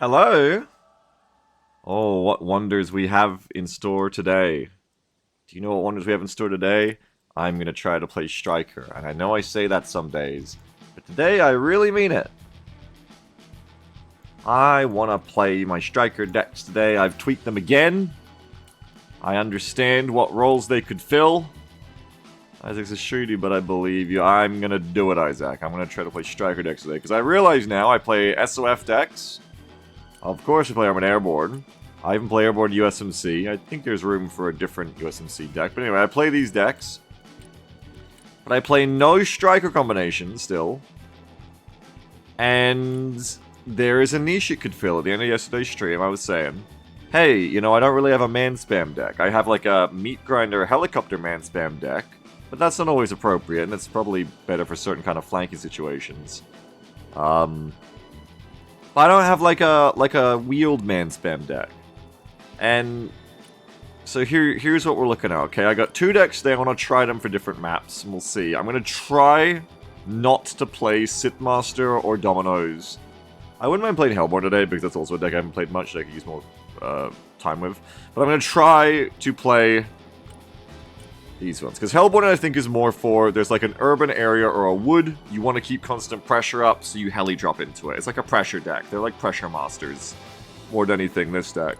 Hello? Oh, what wonders we have in store today. Do you know what wonders we have in store today? I'm gonna try to play Striker, and I know I say that some days, but today I really mean it. I wanna play my Striker decks today. I've tweaked them again. I understand what roles they could fill. Isaac's a shooty, but I believe you. I'm gonna do it, Isaac. I'm gonna try to play Striker decks today, because I realize now I play SOF decks. Of course I play Armored Airborne. I even play Airborne USMC. I think there's room for a different USMC deck. But anyway, I play these decks. But I play no Striker combinations still. And there is a niche it could fill. At the end of yesterday's stream, I was saying, hey, you know, I don't really have a man spam deck. I have like a Meat Grinder Helicopter man spam deck. But that's not always appropriate, and it's probably better for certain kind of flanking situations. I don't have like a wheeled man spam deck. And so here's what we're looking at, okay? I got two decks there. I want to try them for different maps, and we'll see. I'm going to try not to play Sith Master or Dominoes. I wouldn't mind playing Hellborn today, because that's also a deck I haven't played much that I could use more time with. But I'm going to try to play these ones, because Hellborn I think is more for, there's like an urban area or a wood, you want to keep constant pressure up, so you heli drop into it. It's like a pressure deck. They're like pressure masters, more than anything, this deck.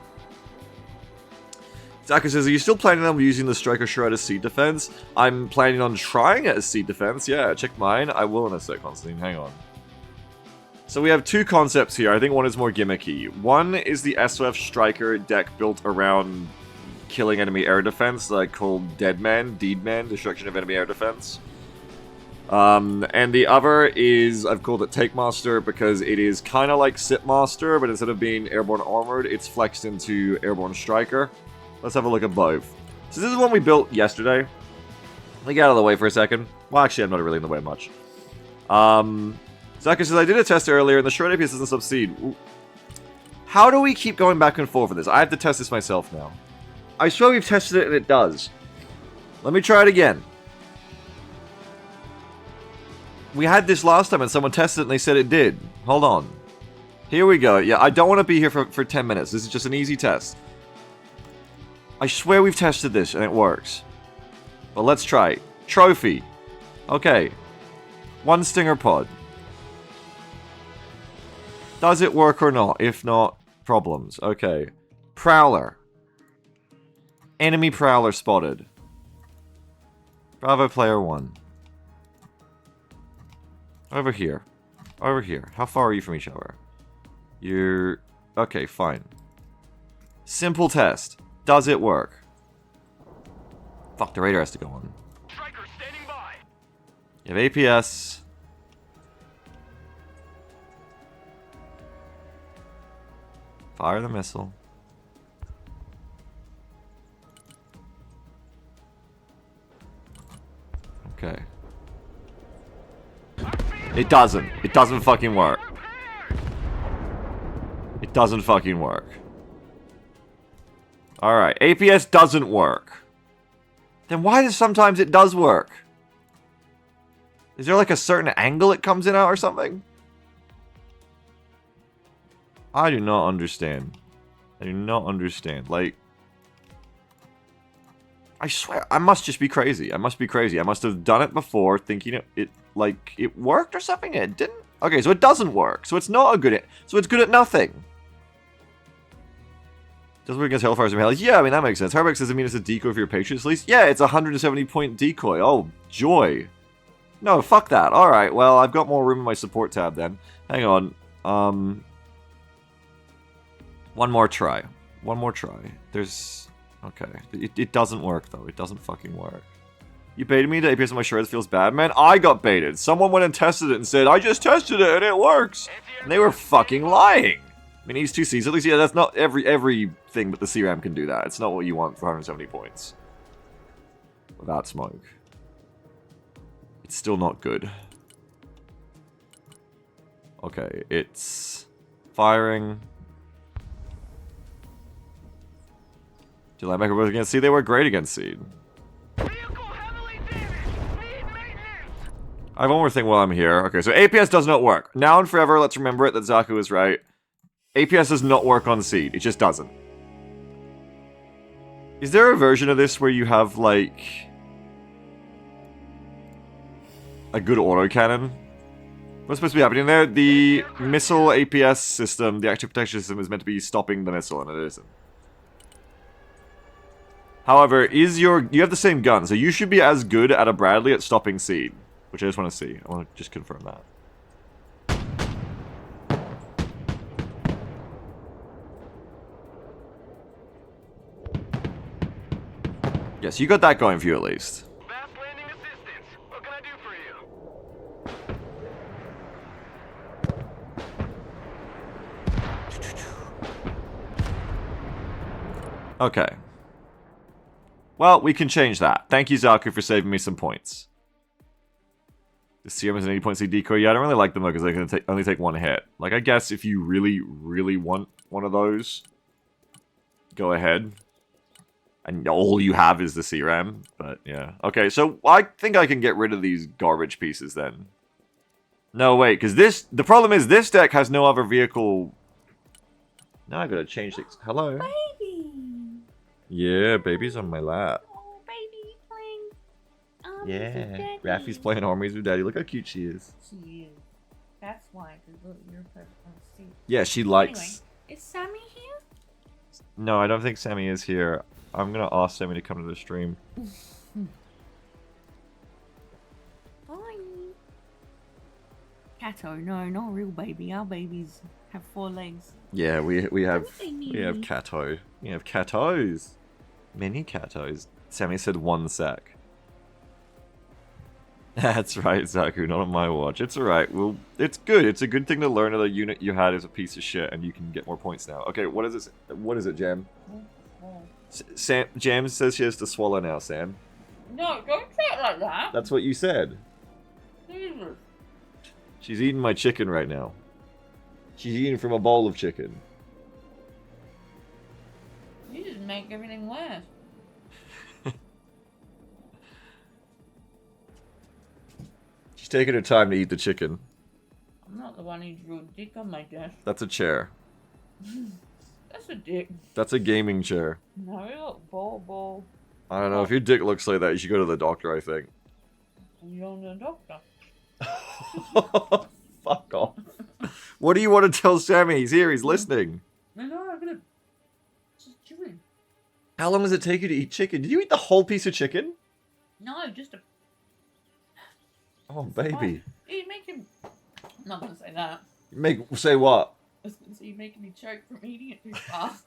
Zaka says, are you still planning on using the Striker Shroud as seed defense? I'm planning on trying it as seed defense, yeah, check mine. I will in a sec, Constantine, hang on. So we have two concepts here. I think one is more gimmicky. One is the SOF Striker deck built around killing enemy air defense, like called Deadman, destruction of enemy air defense. And the other is, I've called it Take Master because it is kind of like Sith Master, but instead of being airborne armored, it's flexed into airborne striker. Let's have a look at both. So this is one we built yesterday. Let me get out of the way for a second. Well, actually, I'm not really in the way much. Zaka says, I did a test earlier, and the short APS doesn't succeed. How do we keep going back and forth with this? I have to test this myself now. I swear we've tested it and it does. Let me try it again. We had this last time and someone tested it and they said it did. Hold on. Here we go. Yeah, I don't want to be here for 10 minutes. This is just an easy test. I swear we've tested this and it works. But let's try it. Trophy. Okay. One stinger pod. Does it work or not? If not, problems. Okay. Prowler. Enemy Prowler spotted. Bravo player 1. Over here. Over here. How far are you from each other? You're... Okay, fine. Simple test. Does it work? Fuck, the radar has to go on. Striker standing by. You have APS. Fire the missile. Okay. It doesn't. It doesn't fucking work. It doesn't fucking work. Alright, APS doesn't work. Then why does sometimes it does work? Is there like a certain angle it comes in at or something? I do not understand. I do not understand. Like... I swear, I must just be crazy. I must be crazy. I must have done it before, thinking it worked or something. It didn't. Okay, so it doesn't work. So it's not a good. So it's good at nothing. Doesn't work against Hellfires and Hell. Yeah, I mean that makes sense. Harbeck says, I mean it's a decoy for your Patriots least. Yeah, it's a 170-point decoy. Oh joy. No, fuck that. All right, well I've got more room in my support tab then. Hang on. One more try. One more try. There's. Okay. It doesn't work, though. It doesn't fucking work. You baited me to APS on my shreds feels bad, man. I got baited. Someone went and tested it and said, I just tested it and it works. And they were fucking lying. I mean, he's 2Cs. At least, yeah, that's not everything but the CRAM can do that. It's not what you want for 170 points. Without smoke. It's still not good. Okay, it's firing. Do you like Mecca against Seed? They were great against Seed. I have one more thing while I'm here. Okay, so APS does not work. Now and forever, let's remember it that Zaku is right. APS does not work on Seed. It just doesn't. Is there a version of this where you have, like, a good autocannon? What's supposed to be happening there? The missile APS system, the active protection system, is meant to be stopping the missile, and it isn't. However, you have the same gun, so you should be as good at a Bradley at stopping Seed. Which I just want to see. I want to just confirm that. Yes, you got that going for you at least. Fast landing assistance. What can I do for you? Okay. Well, we can change that. Thank you, Zaku, for saving me some points. The CM is an 80 point C decoy. Yeah, I don't really like them though because they can only take one hit. Like, I guess if you really, really want one of those, go ahead. And all you have is the CRAM, but yeah. Okay, so I think I can get rid of these garbage pieces then. No, wait, because the problem is this deck has no other vehicle. Now I gotta change things. Hello? Baby! Yeah, baby's on my lap. Oh, baby playing Yeah, Raffy's playing Armies with Daddy. Look how cute she is. She is. That's why, because look, you're perfect on the seat. Yeah, she likes... Anyway, is Sammy here? No, I don't think Sammy is here. I'm gonna ask Sammy to come to the stream. Bye. Cato, no, not a real baby. Our babies have 4 legs. Yeah, we have Everything we have needy. Cato. We have Catos. Many Catos. Sammy said 1 sec. That's right, Zaku, not on my watch. It's alright. Well, it's good. It's a good thing to learn that the unit you had is a piece of shit and you can get more points now. Okay, what is it? What is it, Jam? Sam, Jam says she has to swallow now, Sam. No, don't say it like that. That's what you said. Jesus. She's eating my chicken right now. She's eating from a bowl of chicken. You just make everything worse. She's taking her time to eat the chicken. I'm not the one who drew a dick on my desk. That's a chair. That's a dick. That's a gaming chair. No, look, ball. I don't know, if your dick looks like that, you should go to the doctor, I think. You're the doctor. Fuck off. What do you want to tell Sammy? He's here, he's listening. No, I'm gonna just chewing. How long does it take you to eat chicken? Did you eat the whole piece of chicken? No, just a. Oh, baby. You make him. I'm not gonna say that. Say what? I was gonna say you're making me choke from eating it too fast.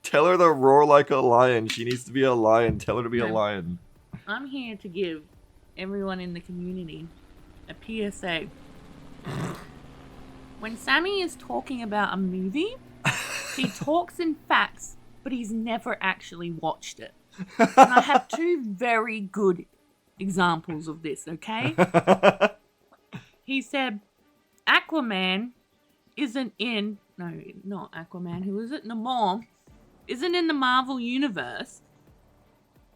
Tell her to roar like a lion. She needs to be a lion. Tell her to be a lion. I'm here to give everyone in the community a PSA. When Sammy is talking about a movie, he talks in facts, but he's never actually watched it. And I have 2 very good examples of this, okay? He said Aquaman isn't in... No, not Aquaman. Who is it? Namor isn't in the Marvel Universe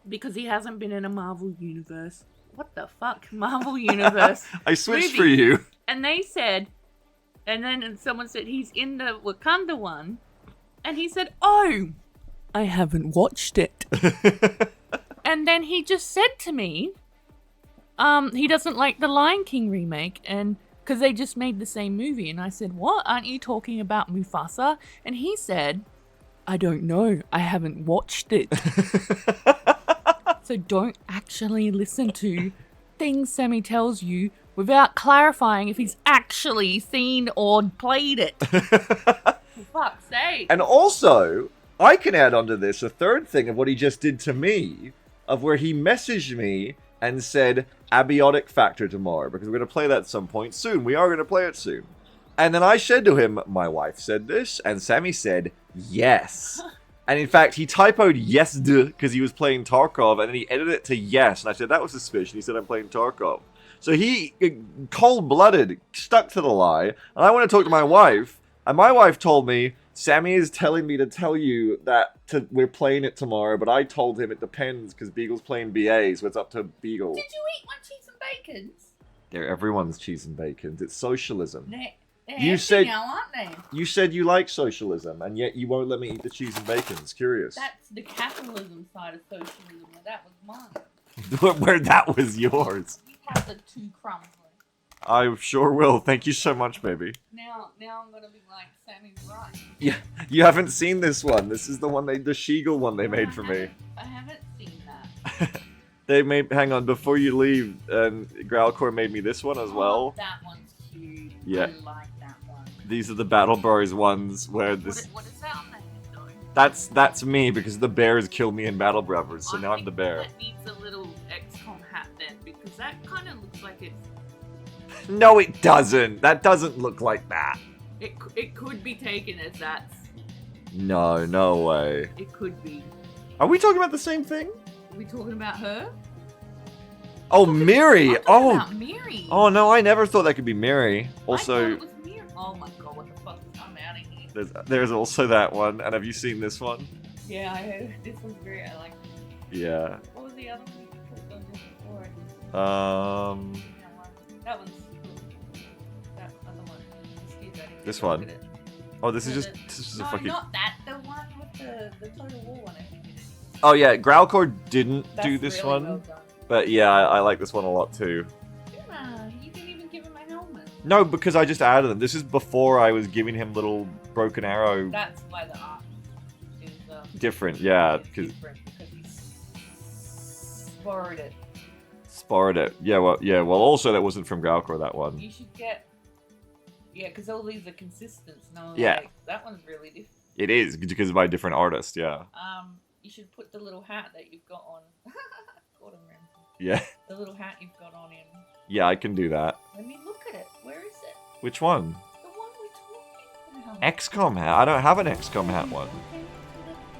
because he hasn't been in a Marvel Universe. What the fuck? Marvel Universe. I switched movie. for you. And they said... And then someone said he's in the Wakanda one. And he said, oh, I haven't watched it. And then he just said to me, he doesn't like the Lion King remake, and because they just made the same movie. And I said, what? Aren't you talking about Mufasa? And he said, I don't know. I haven't watched it. So don't actually listen to things Sammy tells you without clarifying if he's actually seen or played it. For fuck's sake. And also, I can add onto this a third thing of what he just did to me, of where he messaged me and said, abiotic factor tomorrow, because we're going to play that at some point soon. We are going to play it soon. And then I said to him, my wife said this, and Sammy said, yes. And in fact, he typoed yes because he was playing Tarkov, and then he edited it to yes. And I said, that was suspicious. He said, I'm playing Tarkov. So he, cold-blooded, stuck to the lie. And I want to talk to my wife, and my wife told me, Sammy is telling me to tell you that we're playing it tomorrow, but I told him it depends because Beagle's playing BA, so it's up to Beagle. Did you eat my cheese and bacons? They're everyone's cheese and bacon. It's socialism. They're You empty said- now, aren't they? You said you like socialism, and yet you won't let me eat the cheese and bacon. It's curious. That's the capitalism side of socialism. Where that was mine. Where that was yours. You have the 2 crumbs. I sure will. Thank you so much, baby. Now I'm gonna be like, Sammy's right. Yeah, you haven't seen this one. This is the one the Sheagle one they made for me. I haven't seen that. They made. Hang on, before you leave, Growlcore made me this one as Oh, well. that one's cute. Yeah. I like that one. These are the Battle Bros ones where this. What is that on the head though? That's me because the bears killed me in Battle Brothers, so I now I'm think the bear. That needs a little XCOM hat then, because that kind of looks like it's. No, it doesn't. That doesn't look like that. It could be taken as that. No, no way. It could be. Are we talking about the same thing? Are we talking about her? Oh, Miri. I'm talking Oh, about Miri. oh no, I never thought that could be Miri. I thought Also, it was Miri. Oh my god, what the fuck? I'm out of here. there's also that one. And have you seen this one? Yeah, I heard this one's great. I like. Yeah. What was the other one you clicked on just before? That one's. That other one. Excuse me. This one. Look at it. Oh, this is No, just this is a No, fucking. not that. The one with the Total War one. I think it is. Oh yeah, Growlcore didn't That's do this really one, well done. but yeah, I like this one a lot too. Yeah, you didn't even give him a helmet. No, because I just added them. This is before I was giving him little broken arrow. That's why the art is Different, yeah, is because different because he's borrowed it. Sparred it. Yeah, well. Also, that wasn't from Growlcore. That one. You should get. Yeah, because all these are consistent. No, Yeah. like, that one's really different. It is because by a different artist. Yeah. You should put the little hat that you've got on. Gordon Ramsay. Yeah. The little hat you've got on in. Yeah, I can do that. Let me look at it. Where is it? Which one? The one we're talking about. XCOM hat. I don't have an XCOM hat one.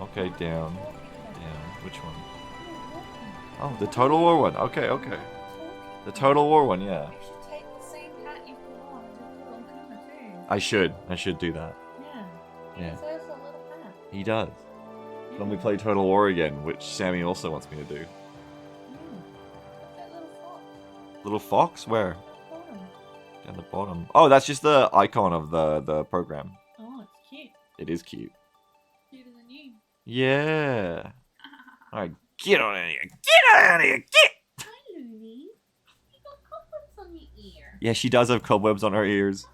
Okay, down. Which one? Oh, the Total War one. Okay. The Total War one. Yeah. You should take the same hat you've got on to put on Kuma too. I should do that. Yeah. Yeah. He deserves a little hat. He does. When we play Total War again, which Sammy also wants me to do. That little fox. Little fox? Where? Bottom. Down the bottom. Oh, that's just the icon of the program. Oh, it's cute. It is cute. Cuter than you. Yeah. Alright, get on in here. Get on in here. Get! Hi, Looney. You got cobwebs on your ear. Yeah, she does have cobwebs on her ears.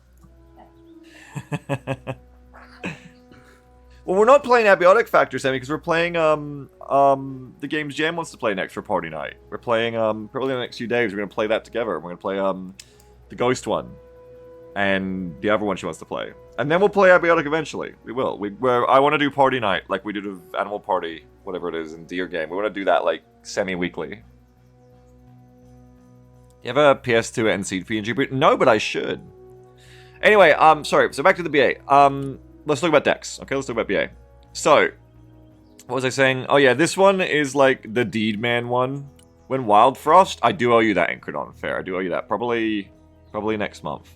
Well, we're not playing Abiotic Factor, Sammy, because we're playing the games Jam wants to play next for party night. We're playing probably in the next few days. We're gonna play that together. We're gonna play the Ghost one and the other one she wants to play, and then we'll play Abiotic eventually. We will. I want to do party night like we did with Animal Party, whatever it is in Deer Game. We want to do that like semi-weekly. You have a PS2 and PNG boot? No, but I should. Anyway, sorry. So back to the BA. Let's talk about decks. Okay, let's talk about BA. So, what was I saying? Oh yeah, this one is like the Deed Man one. When Wild Frost, I do owe you that, Incredon. Fair, I do owe you that. Probably next month.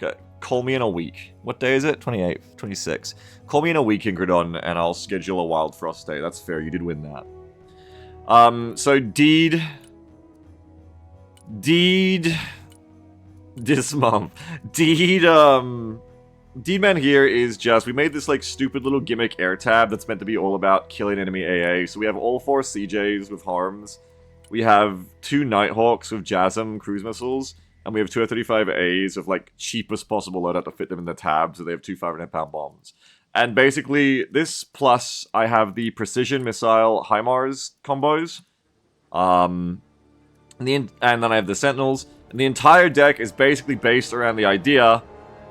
Okay. Call me in a week. What day is it? 28th, 26th. Call me in a week, Incredon, and I'll schedule a Wild Frost day. That's fair. You did win that. So Deed. This month. Deedman here is just, we made this like stupid little gimmick air tab that's meant to be all about killing enemy AA. So we have all 4 CJs with harms. We have 2 Nighthawks with JASM cruise missiles. And we have 2 F-35As of like cheapest possible loadout to fit them in the tab. So they have 2 500-pound bombs. And basically this plus I have the precision missile HIMARS combos. And then I have the Sentinels. And the entire deck is basically based around the idea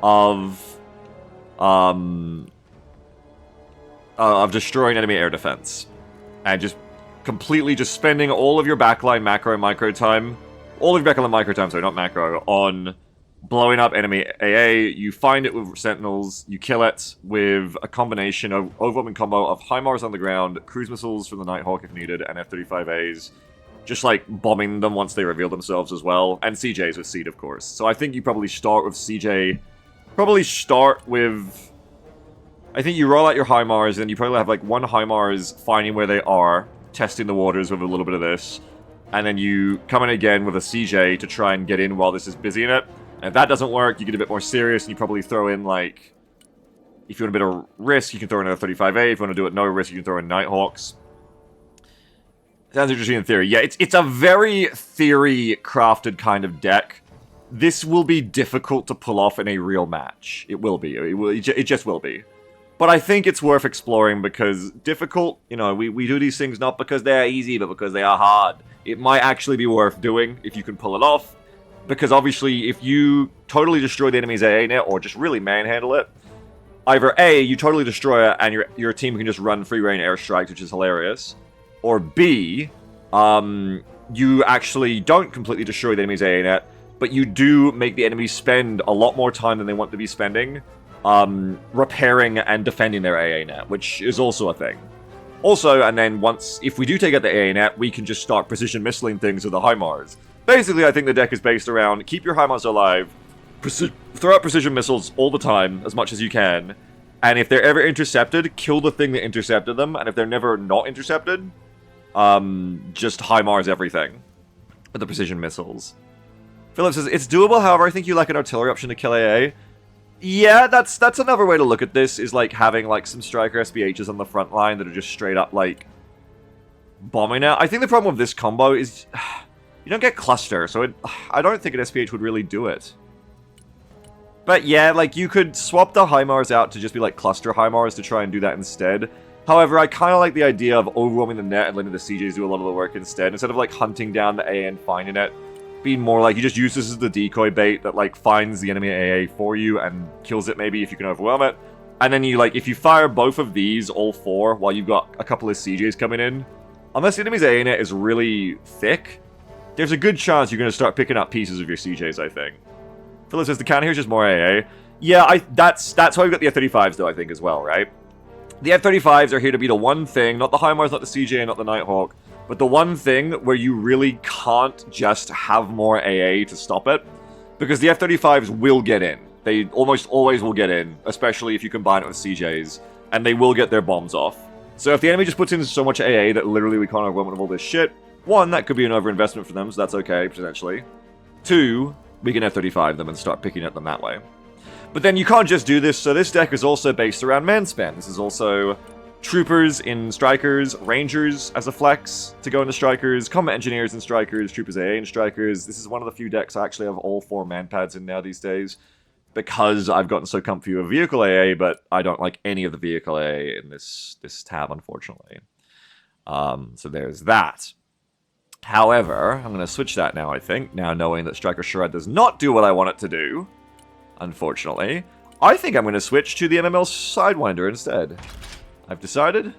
of destroying enemy air defense. And just completely just spending all of your backline macro and micro time, all of your backline micro time, sorry, not macro, on blowing up enemy AA. You find it with Sentinels, you kill it with a combination of overwhelming combo of HIMARS on the ground, cruise missiles from the Nighthawk if needed, and F-35As. Just like bombing them once they reveal themselves as well. And CJs with Seed, of course. So I think you probably start with CJ. Probably start with... I think you roll out your HIMARS, and you probably have like 1 HIMARS finding where they are, testing the waters with a little bit of this. And then you come in again with a CJ to try and get in while this is busy in it. And if that doesn't work, you get a bit more serious, and you probably throw in, like... If you want a bit of risk, you can throw in another 35A. If you want to do it no risk, you can throw in Nighthawks. Sounds interesting in theory. Yeah, it's a very theory-crafted kind of deck. This will be difficult to pull off in a real match. It will be. It just will be. But I think it's worth exploring because difficult, you know, we do these things not because they're easy, but because they are hard. It might actually be worth doing if you can pull it off. Because obviously, if you totally destroy the enemy's AA net, or just really manhandle it, either A, you totally destroy it, and your team can just run free reign airstrikes, which is hilarious. Or B, you actually don't completely destroy the enemy's AA net, but you do make the enemy spend a lot more time than they want to be spending, repairing and defending their AA net, which is also a thing. Also, and then if we do take out the AA net, we can just start precision missiling things with the HIMARS. Basically, I think the deck is based around keep your HIMARS alive, throw out precision missiles all the time, as much as you can, and if they're ever intercepted, kill the thing that intercepted them, and if they're never not intercepted, just HIMARS everything with the precision missiles. Philip says, it's doable, however, I think you lack an artillery option to kill AA. Yeah, that's another way to look at this, is like having like some striker SPHs on the front line that are just straight up like bombing out. I think the problem with this combo is you don't get cluster, so I don't think an SPH would really do it. But yeah, like you could swap the HIMARS out to just be like cluster HIMARS to try and do that instead. However, I kind of like the idea of overwhelming the net and letting the CJs do a lot of the work instead of like hunting down the AA and finding it. Being more like you just use this as the decoy bait that like finds the enemy AA for you and kills it maybe if you can overwhelm it. And then you like if you fire both of these, all four, while you've got a couple of CJs coming in, unless the enemy's AA net is really thick, there's a good chance you're going to start picking up pieces of your CJs, I think. Philip says the counter here is just more AA. Yeah, that's why we've got the F-35s though, I think, as well, right? The F-35s are here to be the one thing, not the HIMARS, not the CJ, not the Nighthawk, but the one thing where you really can't just have more AA to stop it, because the F-35s will get in. They almost always will get in, especially if you combine it with CJs, and they will get their bombs off. So if the enemy just puts in so much AA that literally we can't overwhelm it with all this shit, one, that could be an overinvestment for them, so that's okay, potentially. Two, we can F-35 them and start picking at them that way. But then you can't just do this, so this deck is also based around man-span. This is also troopers in strikers, rangers as a flex to go into strikers, combat engineers in strikers, troopers AA in strikers. This is one of the few decks I actually have all 4 man-pads in now these days, because I've gotten so comfy with vehicle AA, but I don't like any of the vehicle AA in this tab, unfortunately. So there's that. However, I'm going to switch that now, I think, now knowing that Striker Shred does not do what I want it to do, unfortunately. I think I'm going to switch to the MML Sidewinder instead. I've decided,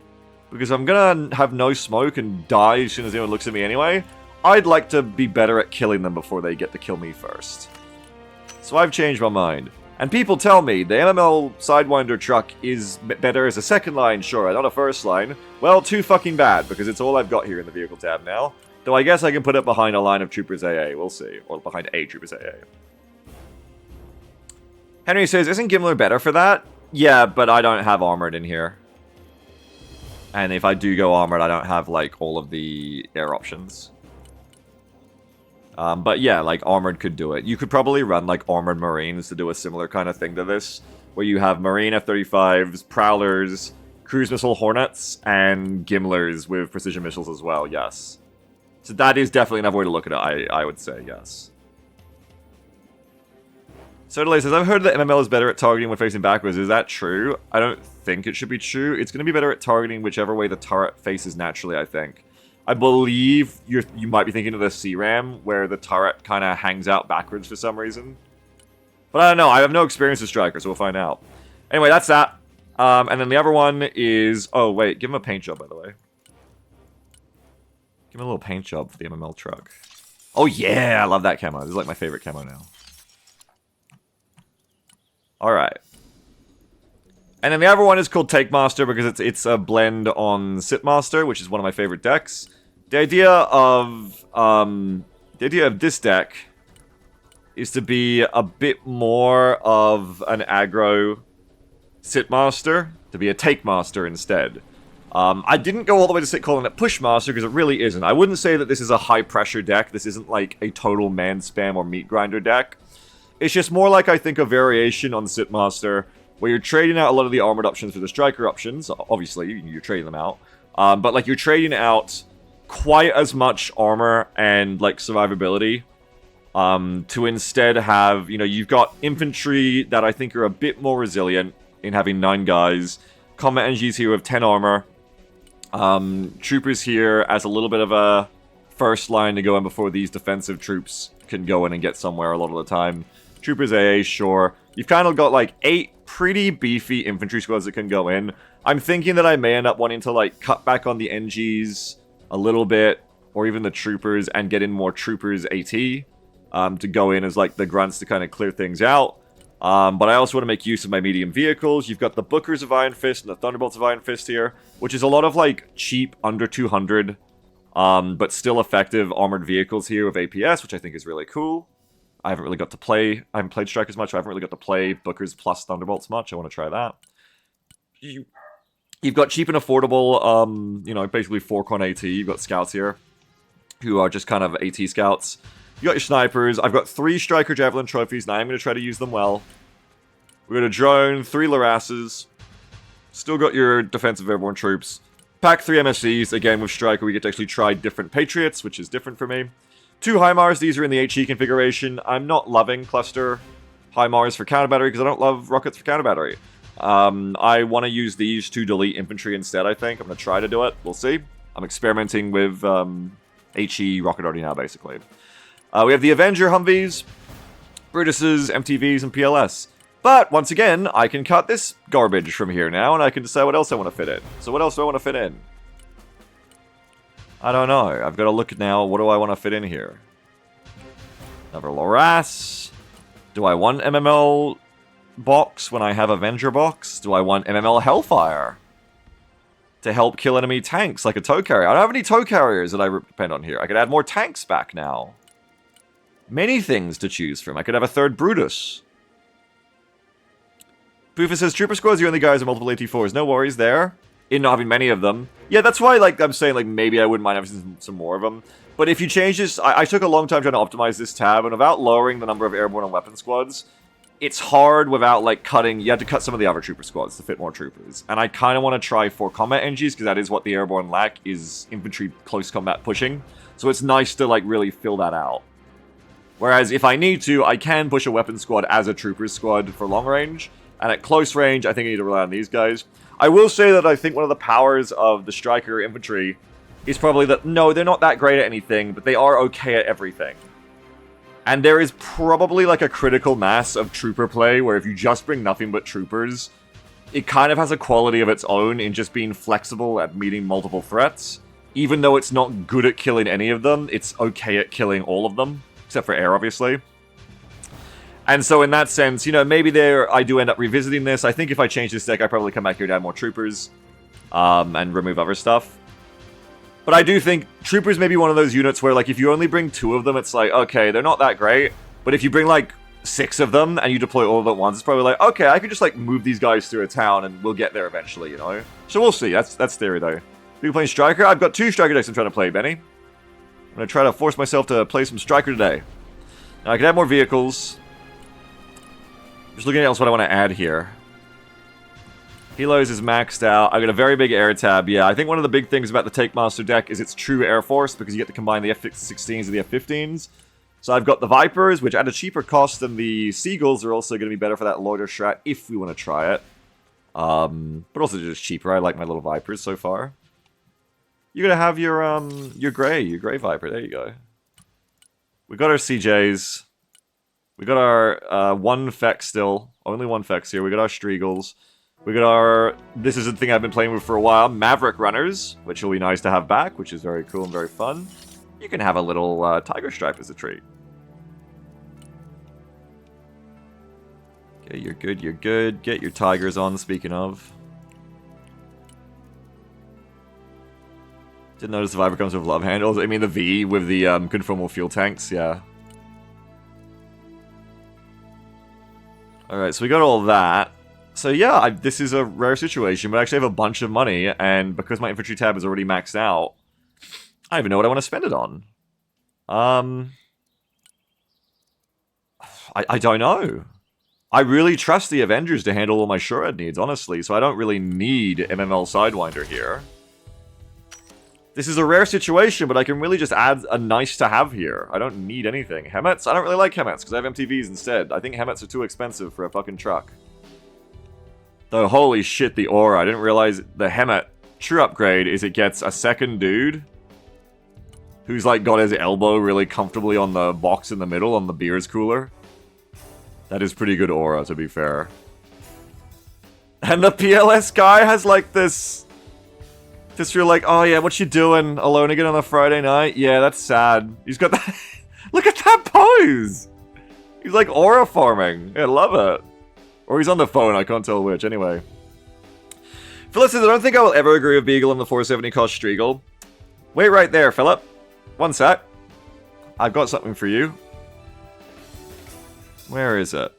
because I'm going to have no smoke and die as soon as anyone looks at me anyway, I'd like to be better at killing them before they get to kill me first. So I've changed my mind. And people tell me the MML Sidewinder truck is better as a second line, sure, not a first line. Well, too fucking bad, because it's all I've got here in the vehicle tab now. Though I guess I can put it behind a line of Troopers AA, we'll see. Or behind a Troopers AA. Henry says, isn't Gimler better for that? Yeah, but I don't have armored in here. And if I do go armored, I don't have, like, all of the air options. But yeah, like, armored could do it. You could probably run, like, armored marines to do a similar kind of thing to this, where you have marine F-35s, prowlers, cruise missile hornets, and Gimlers with precision missiles as well, yes. So that is definitely another way to look at it, I would say, yes. Sodalay says, I've heard that MML is better at targeting when facing backwards. Is that true? I don't think it should be true. It's going to be better at targeting whichever way the turret faces naturally, I think. I believe you might be thinking of the CRAM, where the turret kind of hangs out backwards for some reason. But I don't know. I have no experience with Striker, so we'll find out. Anyway, that's that. And then the other one is... Oh, wait. Give him a paint job, by the way. Give him a little paint job for the MML truck. Oh, yeah. I love that camo. This is like my favorite camo now. Alright. And then the other one is called Take Master because it's a blend on Sit Master, which is one of my favorite decks. The idea of this deck is to be a bit more of an aggro Sit Master, to be a Take Master instead. I didn't go all the way to calling it Push Master because it really isn't. I wouldn't say that this is a high pressure deck. This isn't like a total man spam or meat grinder deck. It's just more like, I think, a variation on Sitmaster, where you're trading out a lot of the armored options for the striker options. Obviously, you're trading them out. But, like, you're trading out quite as much armor and, like, survivability to instead have, you know, you've got infantry that I think are a bit more resilient in having 9 guys. Combat NGs here with 10 armor. Troopers here as a little bit of a first line to go in before these defensive troops can go in and get somewhere a lot of the time. Troopers AA, sure. You've kind of got like 8 pretty beefy infantry squads that can go in. I'm thinking that I may end up wanting to like cut back on the NGs a little bit, or even the troopers, and get in more troopers AT to go in as like the grunts to kind of clear things out. But I also want to make use of my medium vehicles. You've got the Bookers of Iron Fist and the Thunderbolts of Iron Fist here, which is a lot of like cheap under 200, but still effective armored vehicles here with APS, which I think is really cool. I haven't really got to play. I haven't played Strikers much. So I haven't really got to play Bookers plus Thunderbolts much. I want to try that. You've got cheap and affordable, you know, basically 4-con AT. You've got scouts here, who are just kind of AT scouts. You got your snipers. I've got 3 Striker Javelin trophies, and I'm going to try to use them well. We got a drone, 3 Larasses. Still got your defensive airborne troops. Pack 3 MSCs. Again, with Striker, we get to actually try different Patriots, which is different for me. 2 HIMARS. These are in the HE configuration. I'm not loving cluster HIMARS for counter battery because I don't love rockets for counter battery. I want to use these to delete infantry instead, I think. I'm going to try to do it. We'll see. I'm experimenting with HE rocket arty now, basically. We have the Avenger Humvees, Brutuses, MTVs, and PLS. But, once again, I can cut this garbage from here now, and I can decide what else I want to fit in. So what else do I want to fit in? I don't know. I've got to look now. What do I want to fit in here? Another Loras. Do I want MML box when I have Avenger box? Do I want MML Hellfire to help kill enemy tanks like a tow carrier? I don't have any tow carriers that I depend on here. I could add more tanks back now. Many things to choose from. I could have a 3rd Brutus. Boofa says, Trooper squads, you only guys are multiple AT4s. No worries there. In not having many of them. Yeah, that's why, like, I'm saying, like, maybe I wouldn't mind having some more of them. But if you change this, I took a long time trying to optimize this tab, and without lowering the number of airborne and weapon squads, it's hard without, like, cutting. You had to cut some of the other trooper squads to fit more troopers. And I kind of want to try 4 combat NGs, because that is what the airborne lack, is infantry close combat pushing. So it's nice to, like, really fill that out. Whereas if I need to, I can push a weapon squad as a trooper squad for long range. And at close range, I think I need to rely on these guys. I will say that I think one of the powers of the Striker infantry is probably that, no, they're not that great at anything, but they are okay at everything. And there is probably like a critical mass of trooper play where if you just bring nothing but troopers, it kind of has a quality of its own in just being flexible at meeting multiple threats. Even though it's not good at killing any of them, it's okay at killing all of them. Except for air, obviously. And so in that sense, you know, maybe I do end up revisiting this. I think if I change this deck, I probably come back here to add more troopers. And remove other stuff. But I do think troopers may be one of those units where, like, if you only bring 2 of them, it's like, okay, they're not that great. But if you bring, like, 6 of them and you deploy all of them at once, it's probably like, okay, I could just, like, move these guys through a town and we'll get there eventually, you know? So we'll see. That's theory, though. People playing Striker? I've got 2 Striker decks I'm trying to play, Benny. I'm going to try to force myself to play some Striker today. Now, I could add more vehicles. Just looking at else what I want to add here. Helos is maxed out. I got a very big air tab. Yeah, I think one of the big things about the Take Master deck is its true Air Force, because you get to combine the F-16s and the F-15s. So I've got the Vipers, which at a cheaper cost than the Seagulls are also going to be better for that loiter strat if we want to try it. But also just cheaper. I like my little Vipers so far. You're going to have your gray Viper. There you go. We got our CJs. We got our 1 Fex still. Only 1 Fex here. We got our Striegels. We got our, this is a thing I've been playing with for a while, Maverick Runners, which will be nice to have back, which is very cool and very fun. You can have a little Tiger Stripe as a treat. Okay, you're good, you're good. Get your Tigers on, speaking of. Didn't notice the Viper comes with love handles. I mean the V with the conformal fuel tanks, yeah. Alright, so we got all that. So yeah, this is a rare situation, but I actually have a bunch of money, and because my infantry tab is already maxed out, I don't even know what I want to spend it on. I don't know. I really trust the Avengers to handle all my Shred needs, honestly, so I don't really need MML Sidewinder here. This is a rare situation, but I can really just add a nice to have here. I don't need anything. Hemets? I don't really like Hemets, because I have MTVs instead. I think Hemets are too expensive for a fucking truck. Though, holy shit, the aura. I didn't realize the Hemet true upgrade is it gets a second dude who's like got his elbow really comfortably on the box in the middle on the beers cooler. That is pretty good aura, to be fair. And the PLS guy has like this... Just you're like, oh yeah, what you doing? Alone again on a Friday night? Yeah, that's sad. He's got that... Look at that pose! He's like aura farming. Yeah, I love it. Or he's on the phone, I can't tell which. Anyway. Philip says, I don't think I will ever agree with Beagle on the 470 cost Striegel. Wait right there, Philip. One sec. I've got something for you. Where is it?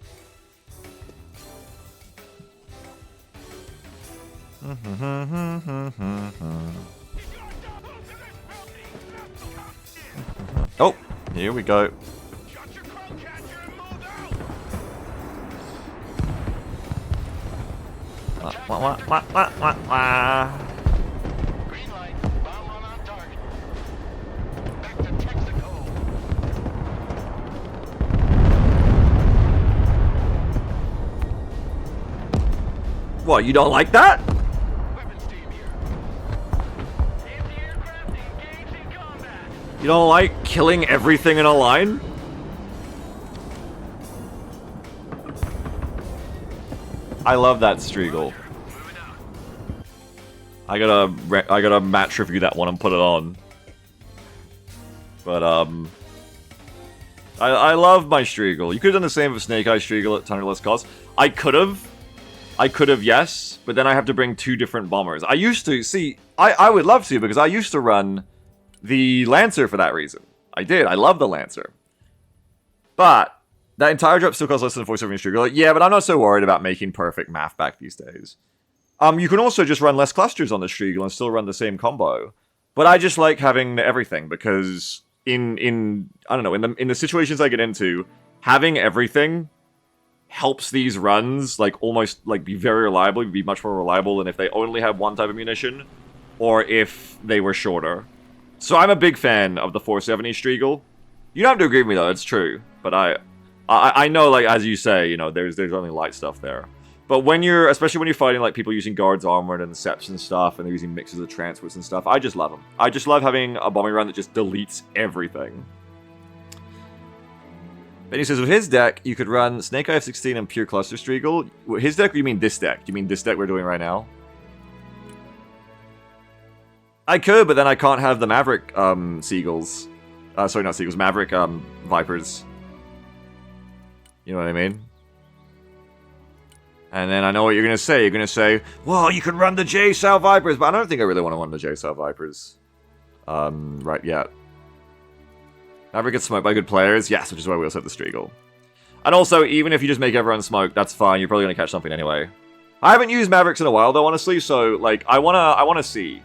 Oh, here we go. Green light. Bomb run on target. Back to Texaco. What, you don't like that? Weapons team here. Anti-aircraft engaged in combat. You don't like killing everything in a line? I love that Striegel. Moving out. I gotta match review that one and put it on. But I love my Striegel. You could have done the same with Snake Eye Striegel at 100 less cost. I could have, yes, but then I have to bring two different bombers. I used to see. I would love to because I used to run the Lancer for that reason. I did. I love the Lancer, but that entire drop still costs less than a 47 Striegel. Like, yeah, but I'm not so worried about making perfect math back these days. You can also just run less clusters on the Striegel and still run the same combo. But I just like having everything because in I don't know, in the situations I get into, having everything helps these runs like almost like be very reliable, be much more reliable than if they only have one type of munition or if they were shorter. So I'm a big fan of the 470 Striegel. You don't have to agree with me though, it's true. But I know, like as you say, you know, there's only light stuff there. But when you're, especially when you're fighting like people using guards armored and seps and stuff, and they're using mixes of transports and stuff, I just love them. I just love having a bombing run that just deletes everything. Benny says with his deck, you could run Snake Eye F16 and Pure Cluster Striegel. His deck, or you mean this deck? Do you mean this deck we're doing right now? I could, but then I can't have the Maverick Seagulls. Sorry, not Seagulls, Maverick Vipers. You know what I mean? And then I know what you're going to say. You're going to say, well, you could run the J-Sal Vipers, but I don't think I really want to run the J-Sal Vipers. Right yet. Maverick gets smoked by good players. Yes, which is why we also have the Striegel. And also, even if you just make everyone smoke, that's fine. You're probably going to catch something anyway. I haven't used Mavericks in a while, though, honestly, so, like, I wanna see.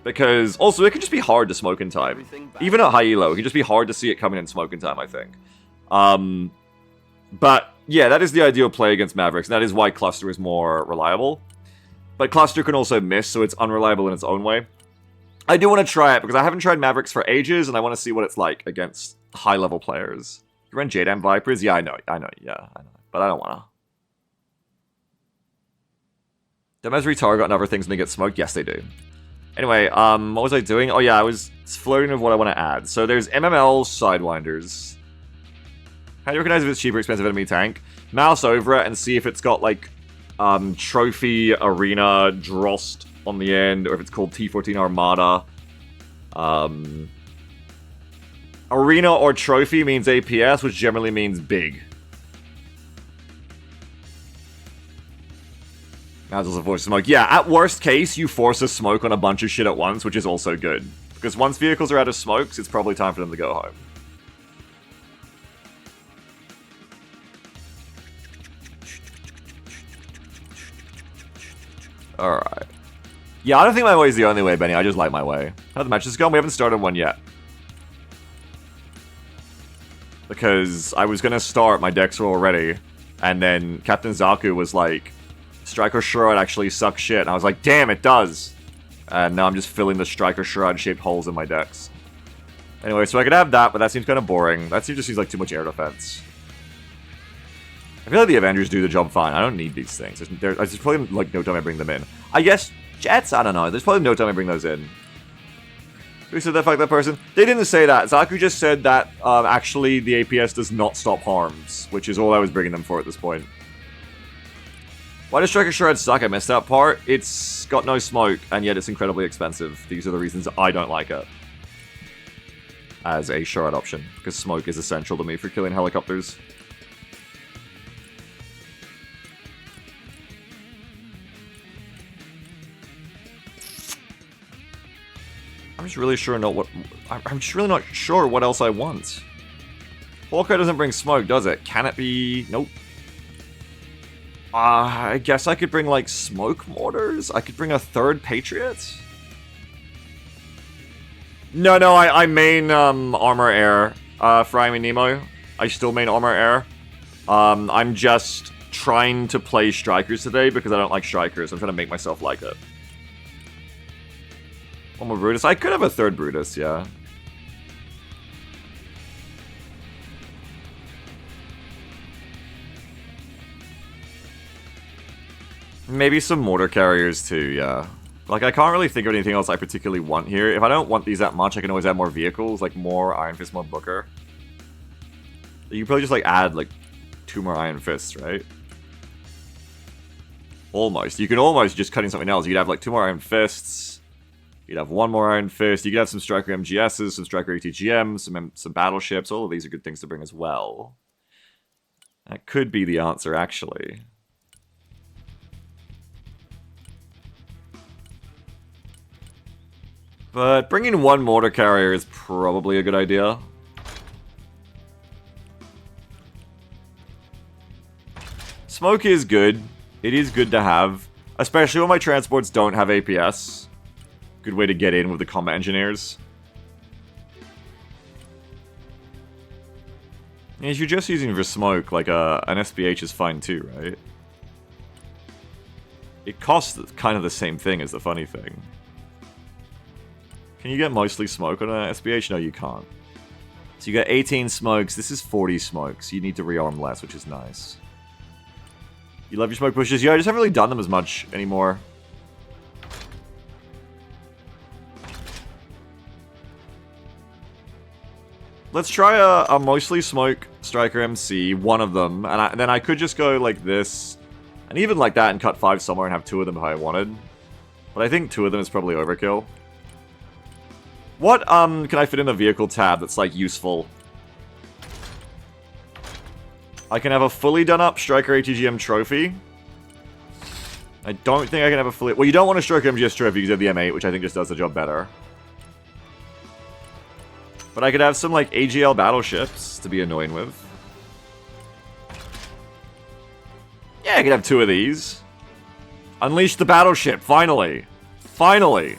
Because, also, it can just be hard to smoke in time. Even at high elo, it can just be hard to see it coming in smoke in time, I think. But, yeah, that is the ideal play against Mavericks, and that is why Cluster is more reliable. But Cluster can also miss, so it's unreliable in its own way. I do want to try it, because I haven't tried Mavericks for ages, and I want to see what it's like against high-level players. You run JDAM Vipers? Yeah, I know, yeah, I know. But I don't want to. Them as retarget on other things and they get smoked? Yes, they do. Anyway, what was I doing? Oh yeah, I was flirting with what I want to add. So there's MML Sidewinders. How do you recognize if it's cheaper or expensive enemy tank? Mouse over it and see if it's got like Trophy Arena Drost on the end, or if it's called T14 Armada. Arena or Trophy means APS, which generally means big. Nozzles of force smoke. Yeah, at worst case, you force a smoke on a bunch of shit at once, which is also good. Because once vehicles are out of smokes, it's probably time for them to go home. Alright. Yeah, I don't think my way is the only way, Benny. I just like my way. How the matches going? We haven't started one yet. The because I was gonna start, my decks were all ready, and then Captain Zaku was like, Striker Shroud actually sucks shit, and I was like, damn, it does! And now I'm just filling the Striker Shroud-shaped holes in my decks. Anyway, so I could have that, but that seems kind of boring. That just seems like too much air defense. I feel like the Avengers do the job fine. I don't need these things. There's probably like no time I bring them in. I guess jets? I don't know. There's probably no time I bring those in. Who said that? Fuck that person? They didn't say that. Zaku just said that actually the APS does not stop harms, which is all I was bringing them for at this point. Why does Striker Shroud suck? I missed that part. It's got no smoke, and yet it's incredibly expensive. These are the reasons I don't like it as a shard option, because smoke is essential to me for killing helicopters. I'm just really not sure what else I want. Hawkeye doesn't bring smoke, does it? Can it be? Nope. I guess I could bring like smoke mortars. I could bring a third Patriot. No, I main armor air. Frying Me Nemo. I still main armor air. I'm just trying to play strikers today because I don't like strikers. I'm trying to make myself like it. One more Brutus. I could have a third Brutus, yeah. Maybe some mortar carriers too, yeah. Like, I can't really think of anything else I particularly want here. If I don't want these that much, I can always add more vehicles, like more Iron Fist, more Booker. You can probably just, like, add, like, 2 more Iron Fists, right? Almost. You can almost just cut in something else. You could have, like, 2 more Iron Fists. You'd have 1 more Iron Fist. You could have some Striker MGSs, some Striker ATGMs, some battleships. All of these are good things to bring as well. That could be the answer, actually. But bringing 1 mortar carrier is probably a good idea. Smoke is good. It is good to have. Especially when my transports don't have APS. Good way to get in with the combat engineers. And if you're just using for smoke, like an SBH is fine too, right? It costs kind of the same thing as the funny thing. Can you get mostly smoke on an SBH? No, you can't. So you got 18 smokes. This is 40 smokes. You need to rearm less, which is nice. You love your smoke pushes? Yeah, I just haven't really done them as much anymore. Let's try a mostly smoke Striker MC, one of them, and then I could just go like this, and even like that and cut 5 somewhere and have 2 of them if I wanted. But I think 2 of them is probably overkill. What, can I fit in a vehicle tab that's, like, useful? I can have a fully done up Striker ATGM trophy. I don't think I can have a fully... Well, you don't want a Striker MGS trophy because you have the M8, which I think just does the job better. But I could have some, like, AGL battleships to be annoying with. Yeah, I could have 2 of these. Unleash the battleship, finally. Finally.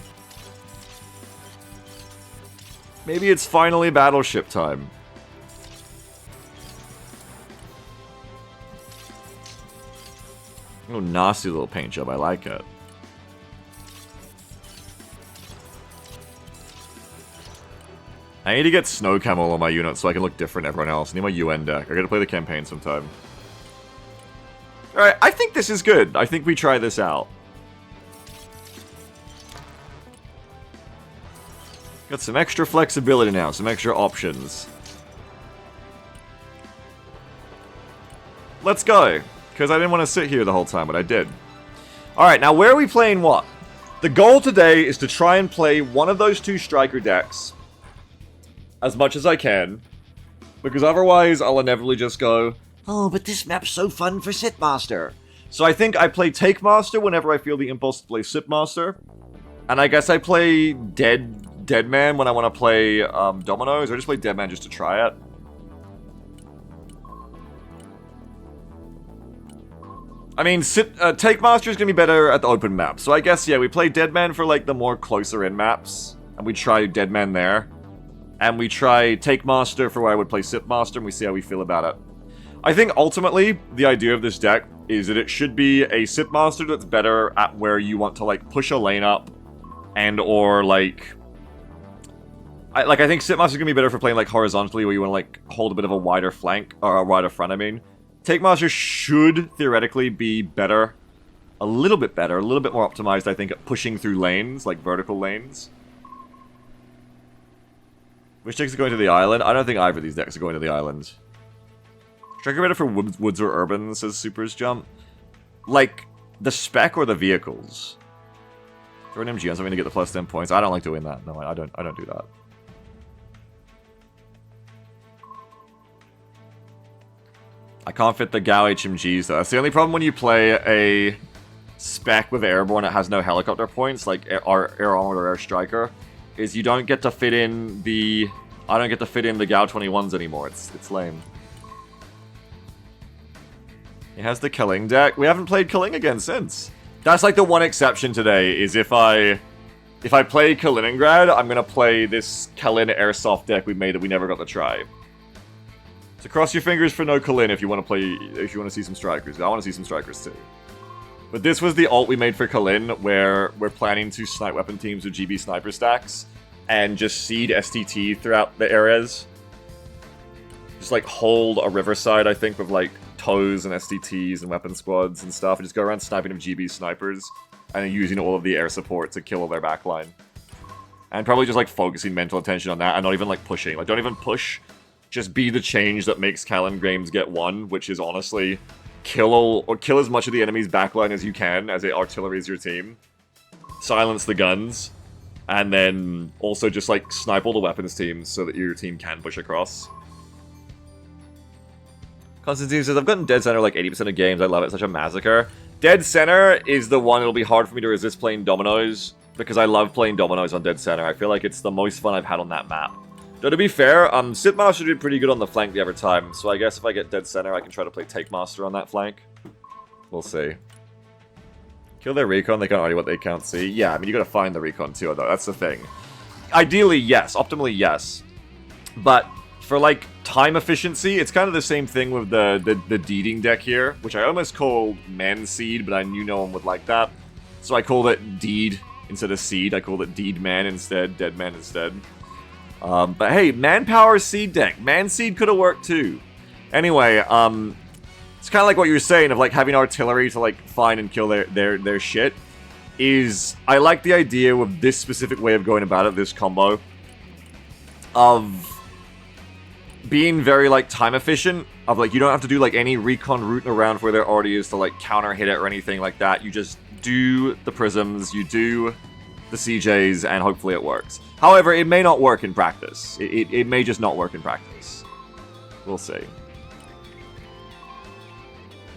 Maybe it's finally battleship time. Oh, nasty little paint job. I like it. I need to get snow camo on my unit so I can look different to everyone else. I need my UN deck. I gotta play the campaign sometime. Alright, I think this is good. I think we try this out. Got some extra flexibility now, some extra options. Let's go, because I didn't want to sit here the whole time, but I did. Alright, now where are we playing what? The goal today is to try and play one of those 2 Striker decks as much as I can, because otherwise I'll inevitably just go, oh, but this map's so fun for Sith Master. So I think I play Take Master whenever I feel the impulse to play Sith Master, and I guess I play Deadman when I want to play Dominoes, or just play Deadman just to try it. I mean, Take Master is going to be better at the open map, so I guess, yeah, we play Deadman for, like, the more closer-in maps, and we try Deadman there. and we try Take Master for where I would play Sip Master, and we see how we feel about it. I think ultimately, the idea of this deck is that it should be a Sip Master that's better at where you want to, like, push a lane up, and or, like... I think Sip Master's gonna be better for playing, like, horizontally, where you want to, like, hold a bit of a wider flank, or a wider front, I mean. Take Master should, theoretically, be better, a little bit more optimized, I think, at pushing through lanes, like vertical lanes. Which decks are going to the island? I don't think either of these decks are going to the island. Striker better for woods or urban, says Super's Jump. Like, the spec or the vehicles? Throw an MG on something to get the plus 10 points. I don't like doing that. No, I don't do that. I can't fit the Gao HMGs though. That's the only problem when you play a spec with Airborne that has no helicopter points, like Air Armored or Air Striker, is you don't get to fit in the... I don't get to fit in the Gao 21s anymore. It's lame. It has the Killing deck. We haven't played Killing again since. That's like the one exception today, is if I play Kaliningrad, I'm gonna play this Kalin Airsoft deck we made that we never got to try. So cross your fingers for no Kalin if you want to see some strikers. I want to see some strikers too. But this was the ult we made for Kalin, where we're planning to snipe weapon teams with GB sniper stacks and just seed STT throughout the areas. Just like hold a riverside, I think, with like toes and STTs and weapon squads and stuff, and just go around sniping of GB snipers and then using all of the air support to kill their backline. And probably just like focusing mental attention on that and not even like pushing. Like, don't even push. Just be the change that makes Callan Games get one, which is honestly kill as much of the enemy's backline as you can as it artilleries your team. Silence the guns. And then also just like snipe all the weapons teams so that your team can push across. Constantine says, I've gotten Dead Center like 80% of games. I love it. Such a massacre. Dead Center is the one it'll be hard for me to resist playing Dominoes, because I love playing Dominoes on Dead Center. I feel like it's the most fun I've had on that map. Though to be fair, Sip Master did pretty good on the flank the other time, so I guess if I get Dead Center, I can try to play Take Master on that flank. We'll see. Kill their recon, they can't argue what they can't see. Yeah, I mean, you gotta find the recon too, though. That's the thing. Ideally, yes. Optimally, yes. But for, like, time efficiency, it's kind of the same thing with the Deeding deck here, which I almost called Man Seed, but I knew no one would like that. So I called it Deed instead of Seed. I called it Deed Man instead, Dead Man instead. But hey, Manpower Seed deck. Man Seed could have worked too. Anyway, it's kind of like what you were saying of like having artillery to like find and kill their shit. I like the idea with this specific way of going about it, this combo, of being very like time efficient, of like you don't have to do like any recon rooting around where there already is to like counter hit it or anything like that. You just do the prisms, you do the CJs, and hopefully it works. However, it may not work in practice. It may just not work in practice. We'll see.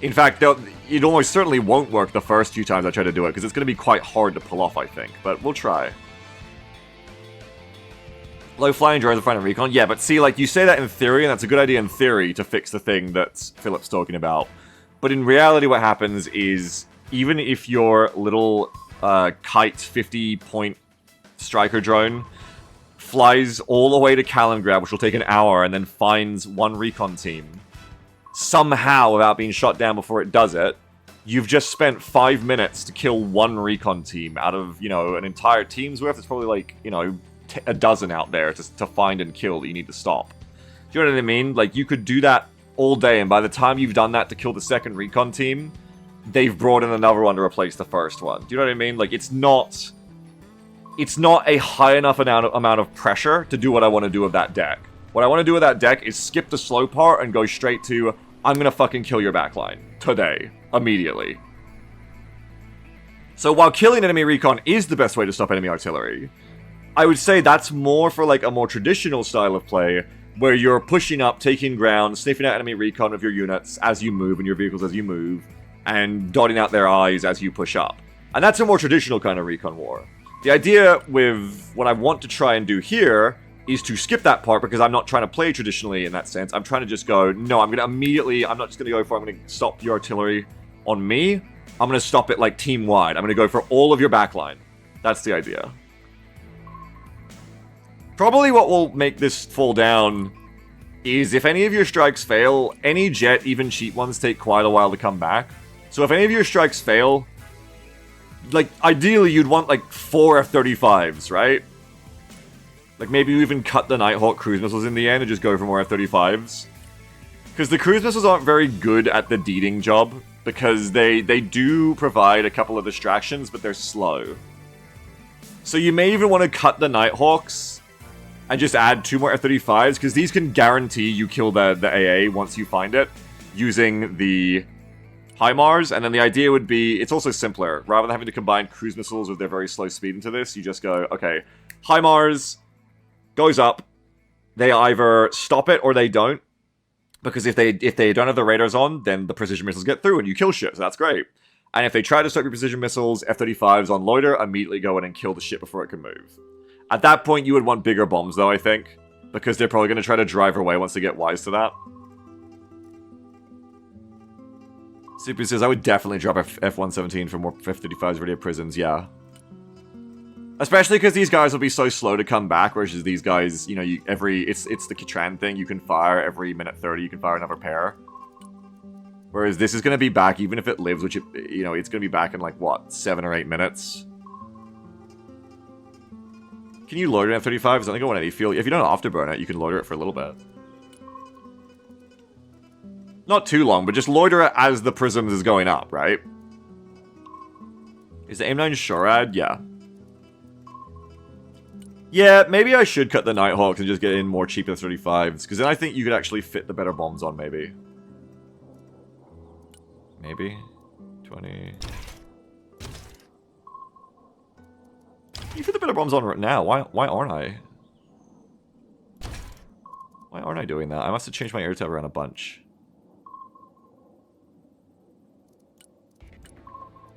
In fact, it almost certainly won't work the first few times I try to do it, because it's going to be quite hard to pull off, I think. But we'll try. Low flying drones are fine in recon. Yeah, but see, like, you say that in theory, and that's a good idea in theory to fix the thing that Philip's talking about. But in reality, what happens is, even if your little kite 50-point striker drone flies all the way to Kaliningrad, which will take an hour, and then finds one recon team, somehow, without being shot down before it does it, you've just spent 5 minutes to kill one recon team out of, you know, an entire team's worth. It's probably like, you know, a dozen out there to find and kill that you need to stop. Do you know what I mean? Like, you could do that all day, and by the time you've done that to kill the second recon team, they've brought in another one to replace the first one. Do you know what I mean? Like, it's not a high enough amount of pressure to do what I want to do with that deck. What I want to do with that deck is skip the slow part and go straight to, I'm gonna fucking kill your backline. Today. Immediately. So while killing enemy recon is the best way to stop enemy artillery, I would say that's more for like a more traditional style of play, where you're pushing up, taking ground, sniffing out enemy recon of your units as you move, and your vehicles as you move, and dotting out their eyes as you push up. And that's a more traditional kind of recon war. The idea with what I want to try and do here is to skip that part, because I'm not trying to play traditionally in that sense. I'm trying to just go, no, I'm going not just going to go for, I'm going to stop your artillery on me. I'm going to stop it like team-wide. I'm going to go for all of your backline. That's the idea. Probably what will make this fall down is if any of your strikes fail, any jet, even cheap ones, take quite a while to come back. So if any of your strikes fail, like, ideally you'd want, like, 4 F-35s, right? Like, maybe you even cut the Nighthawk cruise missiles in the end and just go for more F-35s. Because the cruise missiles aren't very good at the deeding job, because they do provide a couple of distractions, but they're slow. So you may even want to cut the Nighthawks and just add 2 more F-35s, because these can guarantee you kill the AA once you find it, using the HIMARS, and then the idea would be, it's also simpler. Rather than having to combine cruise missiles with their very slow speed into this, you just go, okay, HIMARS goes up, they either stop it or they don't, because if they don't have the radars on, then the precision missiles get through and you kill shit, so that's great. And if they try to stop your precision missiles, F-35s on loiter immediately go in and kill the ship before it can move. At that point, you would want bigger bombs, though, I think, because they're probably going to try to drive away once they get wise to that. Super says, I would definitely drop F-117 for more F-35s ready at prisons, yeah. Especially because these guys will be so slow to come back, whereas these guys, you know, it's the Kitran thing, you can fire every minute 30, you can fire another pair. Whereas this is going to be back, even if it lives, which, it's going to be back in, like, what, 7 or 8 minutes? Can you loiter an F-35? Does that go on any fuel? If you don't afterburn it, you can loiter it for a little bit. Not too long, but just loiter it as the prisms is going up, right? Is the AIM-9 Shorad? Yeah. Yeah, maybe I should cut the Nighthawks and just get in more cheap F-35s, because then I think you could actually fit the better bombs on, maybe. Maybe? 20... You fit the better bombs on right now. Why aren't I? Why aren't I doing that? I must have changed my air tab around a bunch.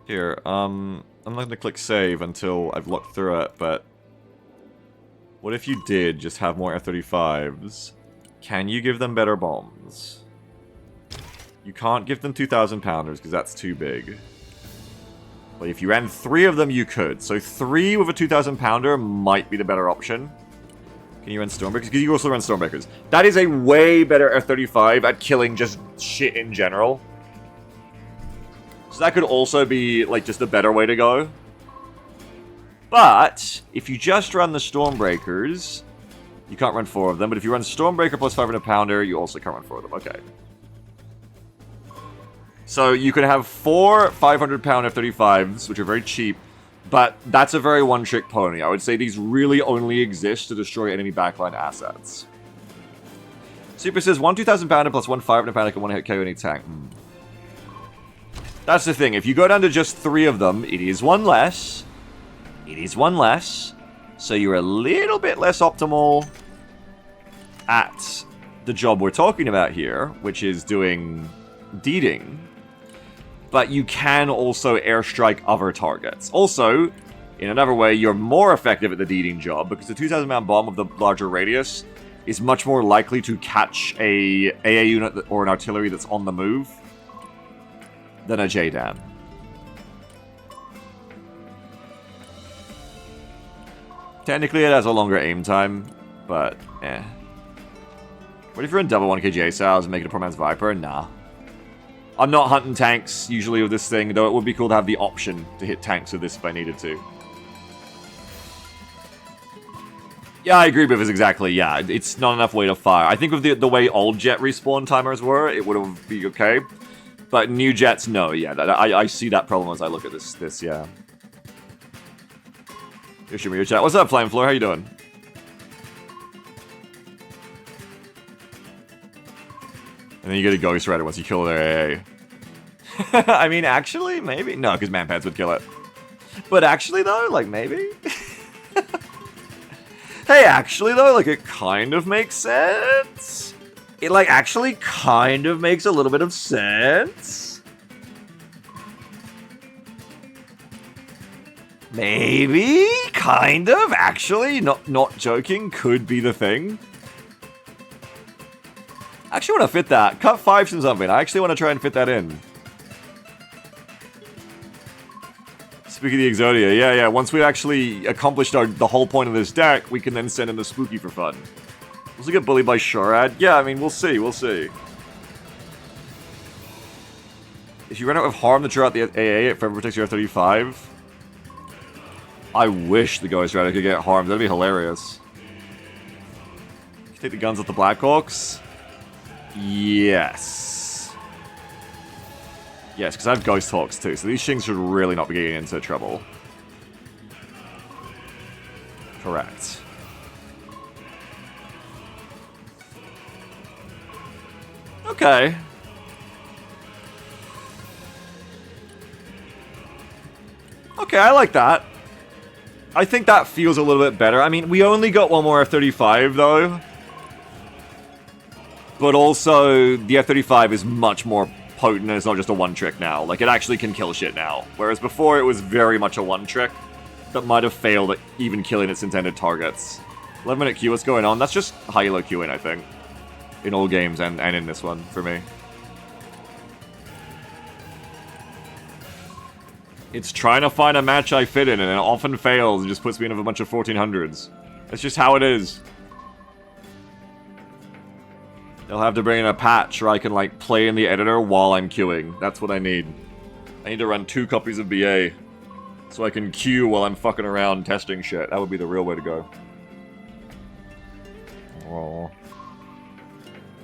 Here, I'm not going to click save until I've looked through it, but... What if you did just have more F-35s? Can you give them better bombs? You can't give them 2,000 pounders because that's too big. But if you ran 3 of them, you could. So 3 with a 2,000 pounder might be the better option. Can you run Stormbreakers? Because you also run Stormbreakers. That is a way better F-35 at killing just shit in general. So that could also be, like, just a better way to go. But, if you just run the Stormbreakers, you can't run 4 of them. But if you run Stormbreaker plus 500 pounder, you also can't run 4 of them. Okay. So you can have 4 500-pound F-35s, which are very cheap, but that's a very one-trick pony. I would say these really only exist to destroy enemy backline assets. Super says, 1 2,000-pounder plus 1 500-pounder can one-hit KO any tank. That's the thing. If you go down to just 3 of them, it is 1 less. It is 1 less. So you're a little bit less optimal at the job we're talking about here, which is doing deeding. But you can also airstrike other targets. Also, in another way, you're more effective at the deeding job because the 2,000-pound bomb of the larger radius is much more likely to catch a AA unit or an artillery that's on the move than a JDAM. Technically, it has a longer aim time, but eh. What if you're in double 1 kg styles and make it a poor man's Viper? Nah. I'm not hunting tanks, usually, with this thing, though it would be cool to have the option to hit tanks with this if I needed to. Yeah, I agree with this exactly, yeah. It's not enough way to fire. I think with the way old jet respawn timers were, it would have been okay. But new jets, no, yeah. I see that problem as I look at this, yeah. Your chat. What's up, Flamefloor? How you doing? And then you get a Ghost Rider once you kill their AA. I mean, actually, maybe? No, because Manpads would kill it. But actually, though, like, maybe? Hey, actually, though, like, it kind of makes sense. It, like, actually kind of makes a little bit of sense. Maybe? Kind of? Actually? Not joking? Could be the thing. I actually want to fit that. Cut 5 from something. I actually want to try and fit that in. Speaking of the Exodia, yeah. Once we actually accomplished the whole point of this deck, we can then send in the Spooky for fun. Will we get bullied by Sharad? Yeah, I mean, we'll see. If you run out of harm that you're at the AA, it forever protects your F-35. I wish the Ghost Rider could get harmed. That'd be hilarious. Can you take the guns with the Blackhawks? Yes. Yes, because I have Ghost Hawks too, so these Shings should really not be getting into trouble. Correct. Okay. Okay, I like that. I think that feels a little bit better. I mean, we only got one more F-35, though. But also, the F-35 is much more potent, and it's not just a one-trick now. Like, it actually can kill shit now. Whereas before, it was very much a one-trick that might have failed at even killing its intended targets. 11-minute Q, what's going on? That's just high-low queuing, I think. In all games, and in this one, for me. It's trying to find a match I fit in, and it often fails and just puts me in a bunch of 1400s. That's just how it is. They'll have to bring in a patch where I can, like, play in the editor while I'm queuing. That's what I need. I need to run 2 copies of BA so I can queue while I'm fucking around testing shit. That would be the real way to go. Oh.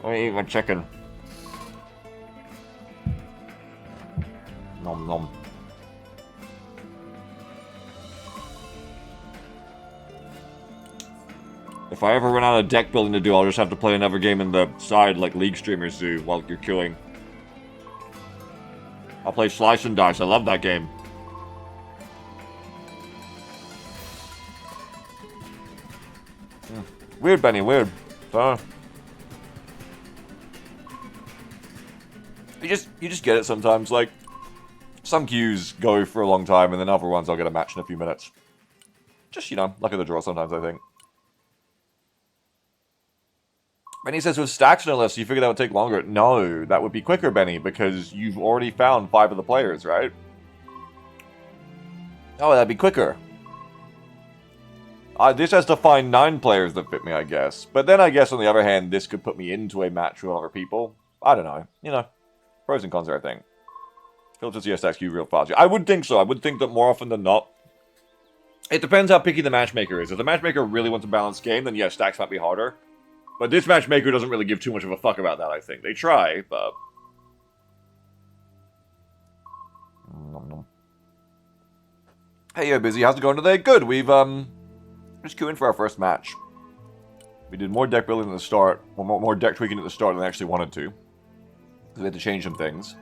Let me eat my chicken. Nom nom. If I ever run out of deck building to do, I'll just have to play another game in the side like League streamers do while you're queuing. I'll play Slice and Dice. I love that game. Weird, Benny, weird. You just get it sometimes. Like, some queues go for a long time, and then other ones I'll get a match in a few minutes. Just, you know, luck of the draw sometimes, I think. Benny says, with stacks no less, you figure that would take longer? No, that would be quicker, Benny, because you've already found 5 of the players, right? Oh, that'd be quicker. This has to find 9 players that fit me, I guess. But then I guess, on the other hand, this could put me into a match with other people. I don't know. You know, pros and cons there, I think. Filters your stacks queue real fast. I would think so. I would think that more often than not. It depends how picky the matchmaker is. If the matchmaker really wants a balanced game, then yes, stacks might be harder. But this matchmaker doesn't really give too much of a fuck about that, I think. They try, but... Hey, yo, Busy. How's it going today? Good. We've, just queuing for our first match. We did more deck building at the start, or more deck tweaking at the start than I actually wanted to. Because we had to change some things.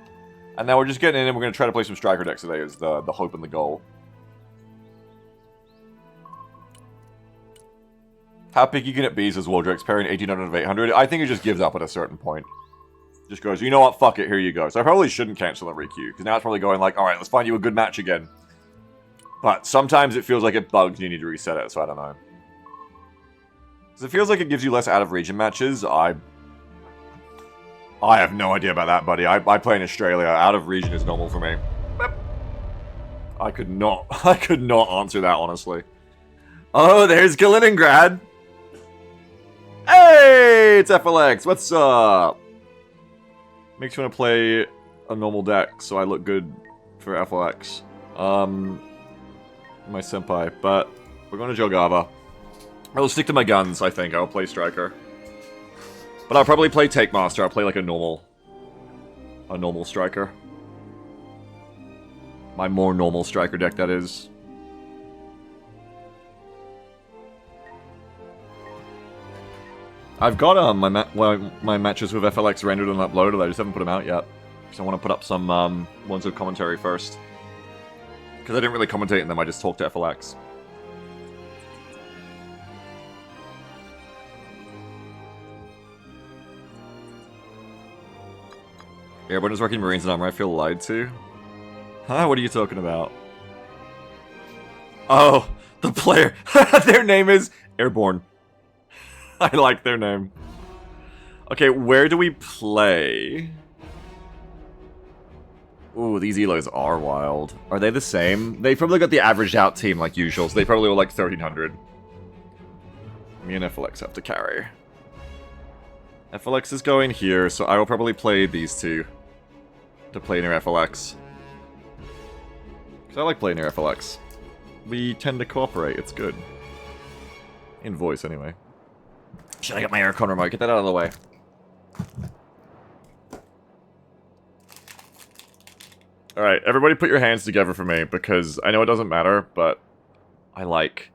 And now we're just getting in and we're going to try to play some striker decks today is the hope and the goal. How picky can it be, says Waldrex, pairing 1800 of 800? I think it just gives up at a certain point. Just goes, you know what, fuck it, here you go. So I probably shouldn't cancel and requeue, because now it's probably going like, alright, let's find you a good match again. But sometimes it feels like it bugs and you need to reset it, so I don't know. Because it feels like it gives you less out-of-region matches. I have no idea about that, buddy. I play in Australia. Out-of-region is normal for me. I could not answer that, honestly. Oh, there's Kaliningrad! Hey, it's FLX. What's up? Makes me want to play a normal deck, so I look good for FLX. My senpai, but we're going to Jogava. I'll stick to my guns, I think. I'll play Striker. But I'll probably play Take Master. I'll play like a normal Striker. My more normal Striker deck, that is. I've got my matches with FLX rendered and uploaded. I just haven't put them out yet. Because I want to put up some ones with commentary first. Because I didn't really commentate in them, I just talked to FLX. Airborne is working Marines and Armor, I feel lied to. Huh? What are you talking about? Oh, the player. Their name is Airborne. I like their name. Okay, where do we play? Ooh, these elos are wild. Are they the same? They probably got the averaged out team like usual, so they probably were like 1300. Me and FLX have to carry. FLX is going here, so I will probably play these two to play near FLX. Because I like playing near FLX. We tend to cooperate, it's good. In voice, anyway. Should I get my aircon remote? Get that out of the way. Alright, everybody put your hands together for me, because I know it doesn't matter, but I like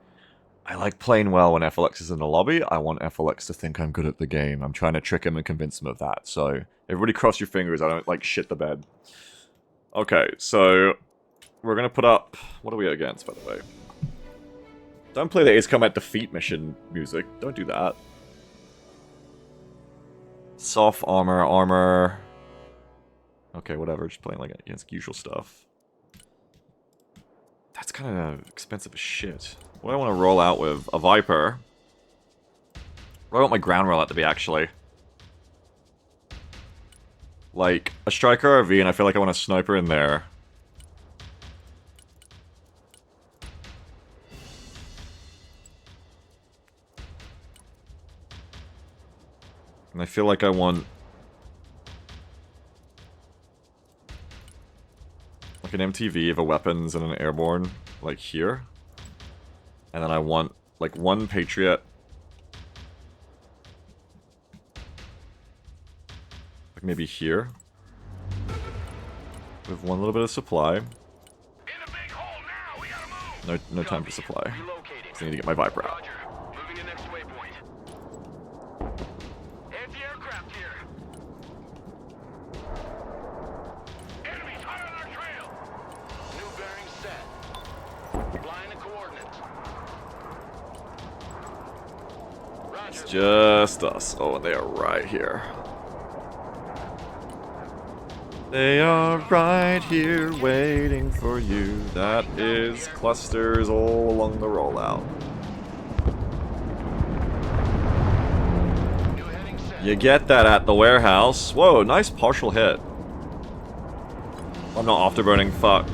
playing well when FLX is in the lobby. I want FLX to think I'm good at the game. I'm trying to trick him and convince him of that. So, everybody cross your fingers, I don't, like, shit the bed. Okay, so, we're gonna put up... What are we against, by the way? Don't play the Ace Combat Defeat mission music. Don't do that. Soft armor, armor... Okay, whatever, just playing like against usual stuff. That's kind of expensive as shit. What do I want to roll out with? A Viper. What do I want my ground rollout to be, actually? Like, a Striker RV, and I feel like I want a Sniper in there. And I feel like I want... like an MTV of a weapons and an airborne, like here. And then I want, like, one Patriot. Like, maybe here. With one little bit of supply. No time for supply. So I need to get my Viper out. It's just us. Oh, they are right here. They are right here waiting for you. That is clusters all along the rollout. You get that at the warehouse. Whoa, nice partial hit. I'm not afterburning, fuck.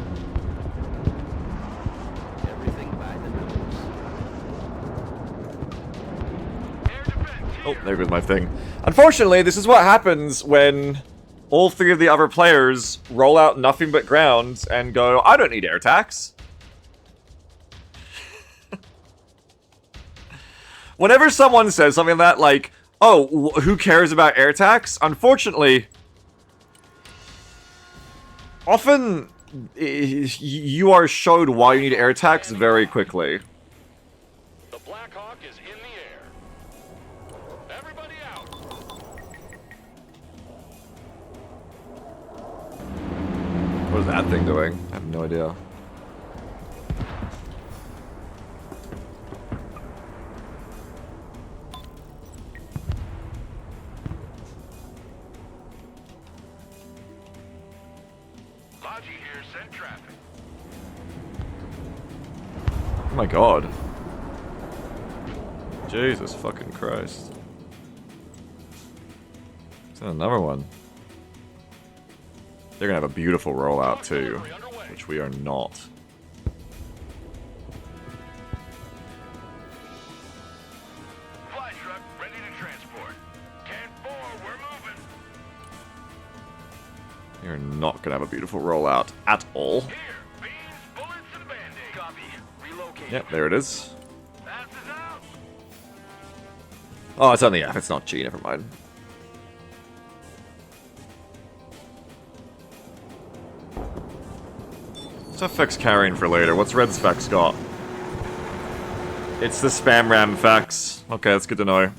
Oh, there goes my thing. Unfortunately, this is what happens when all three of the other players roll out nothing but ground and go, I don't need air tax. Whenever someone says something like that, like, oh, who cares about air tax? Unfortunately, often you are showed why you need air tax very quickly. The Black Hawk is in the air. Everybody out. What is that thing doing? I have no idea. Logi here, send traffic. Oh my god. Jesus fucking Christ. It's another one. They're gonna have a beautiful rollout too, which we are not. Fly truck ready to transport. 10-4, we're moving. You're not gonna have a beautiful rollout at all. Here, beams, bullets, and band-aids. Copy. Relocate. Yep, there it is. Fast is out. Oh, it's on the F, it's not G, never mind. What's FX carrying for later? What's Red's Vex got? It's the Spam Ram Vex. Okay, that's good to know.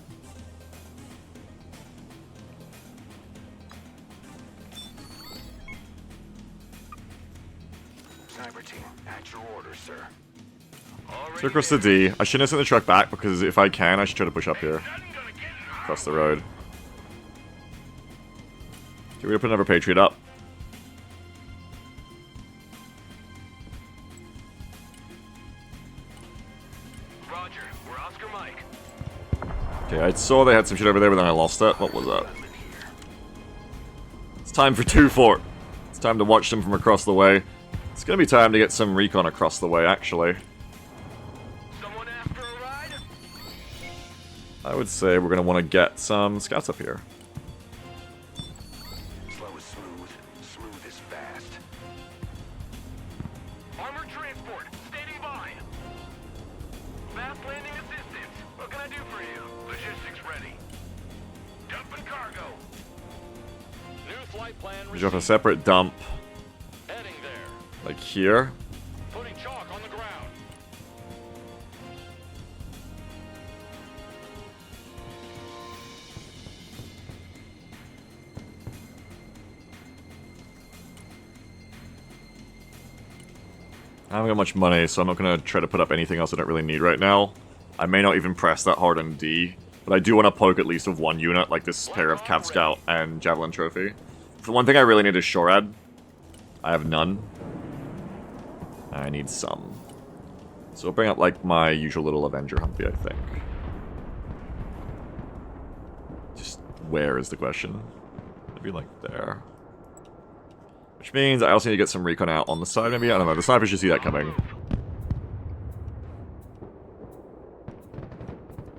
Cyber team, at your orders, sir. So across the D. I shouldn't have sent the truck back because if I can, I should try to push up here. Across the road. Okay, we're gonna put another Patriot up. Roger, we're Oscar Mike. Okay, I saw they had some shit over there, but then I lost it. What was that? It's time for 2-4. It's time to watch them from across the way. It's gonna be time to get some recon across the way, actually. Someone after a ride? I would say we're gonna want to get some scouts up here. Slow is smooth. Smooth is fast. Armored transport, standing by. Fast landing assistance. What can I do for you? Logistics ready. Dumping cargo. New flight plan We drop a received. separate dump, Heading there. like here. Putting chalk on the ground. I haven't got much money, so I'm not gonna try to put up anything else I don't really need right now. I may not even press that hard on D, but I do want to poke at least with one unit, like this pair of Cav Scout and Javelin Trophy. The one thing I really need is Shorad. I have none. I need some. So I'll bring up like my usual little Avenger Humpy, I think. Just where is the question? Maybe like there. Which means I also need to get some recon out on the side, maybe? I don't know, the snipers should see that coming.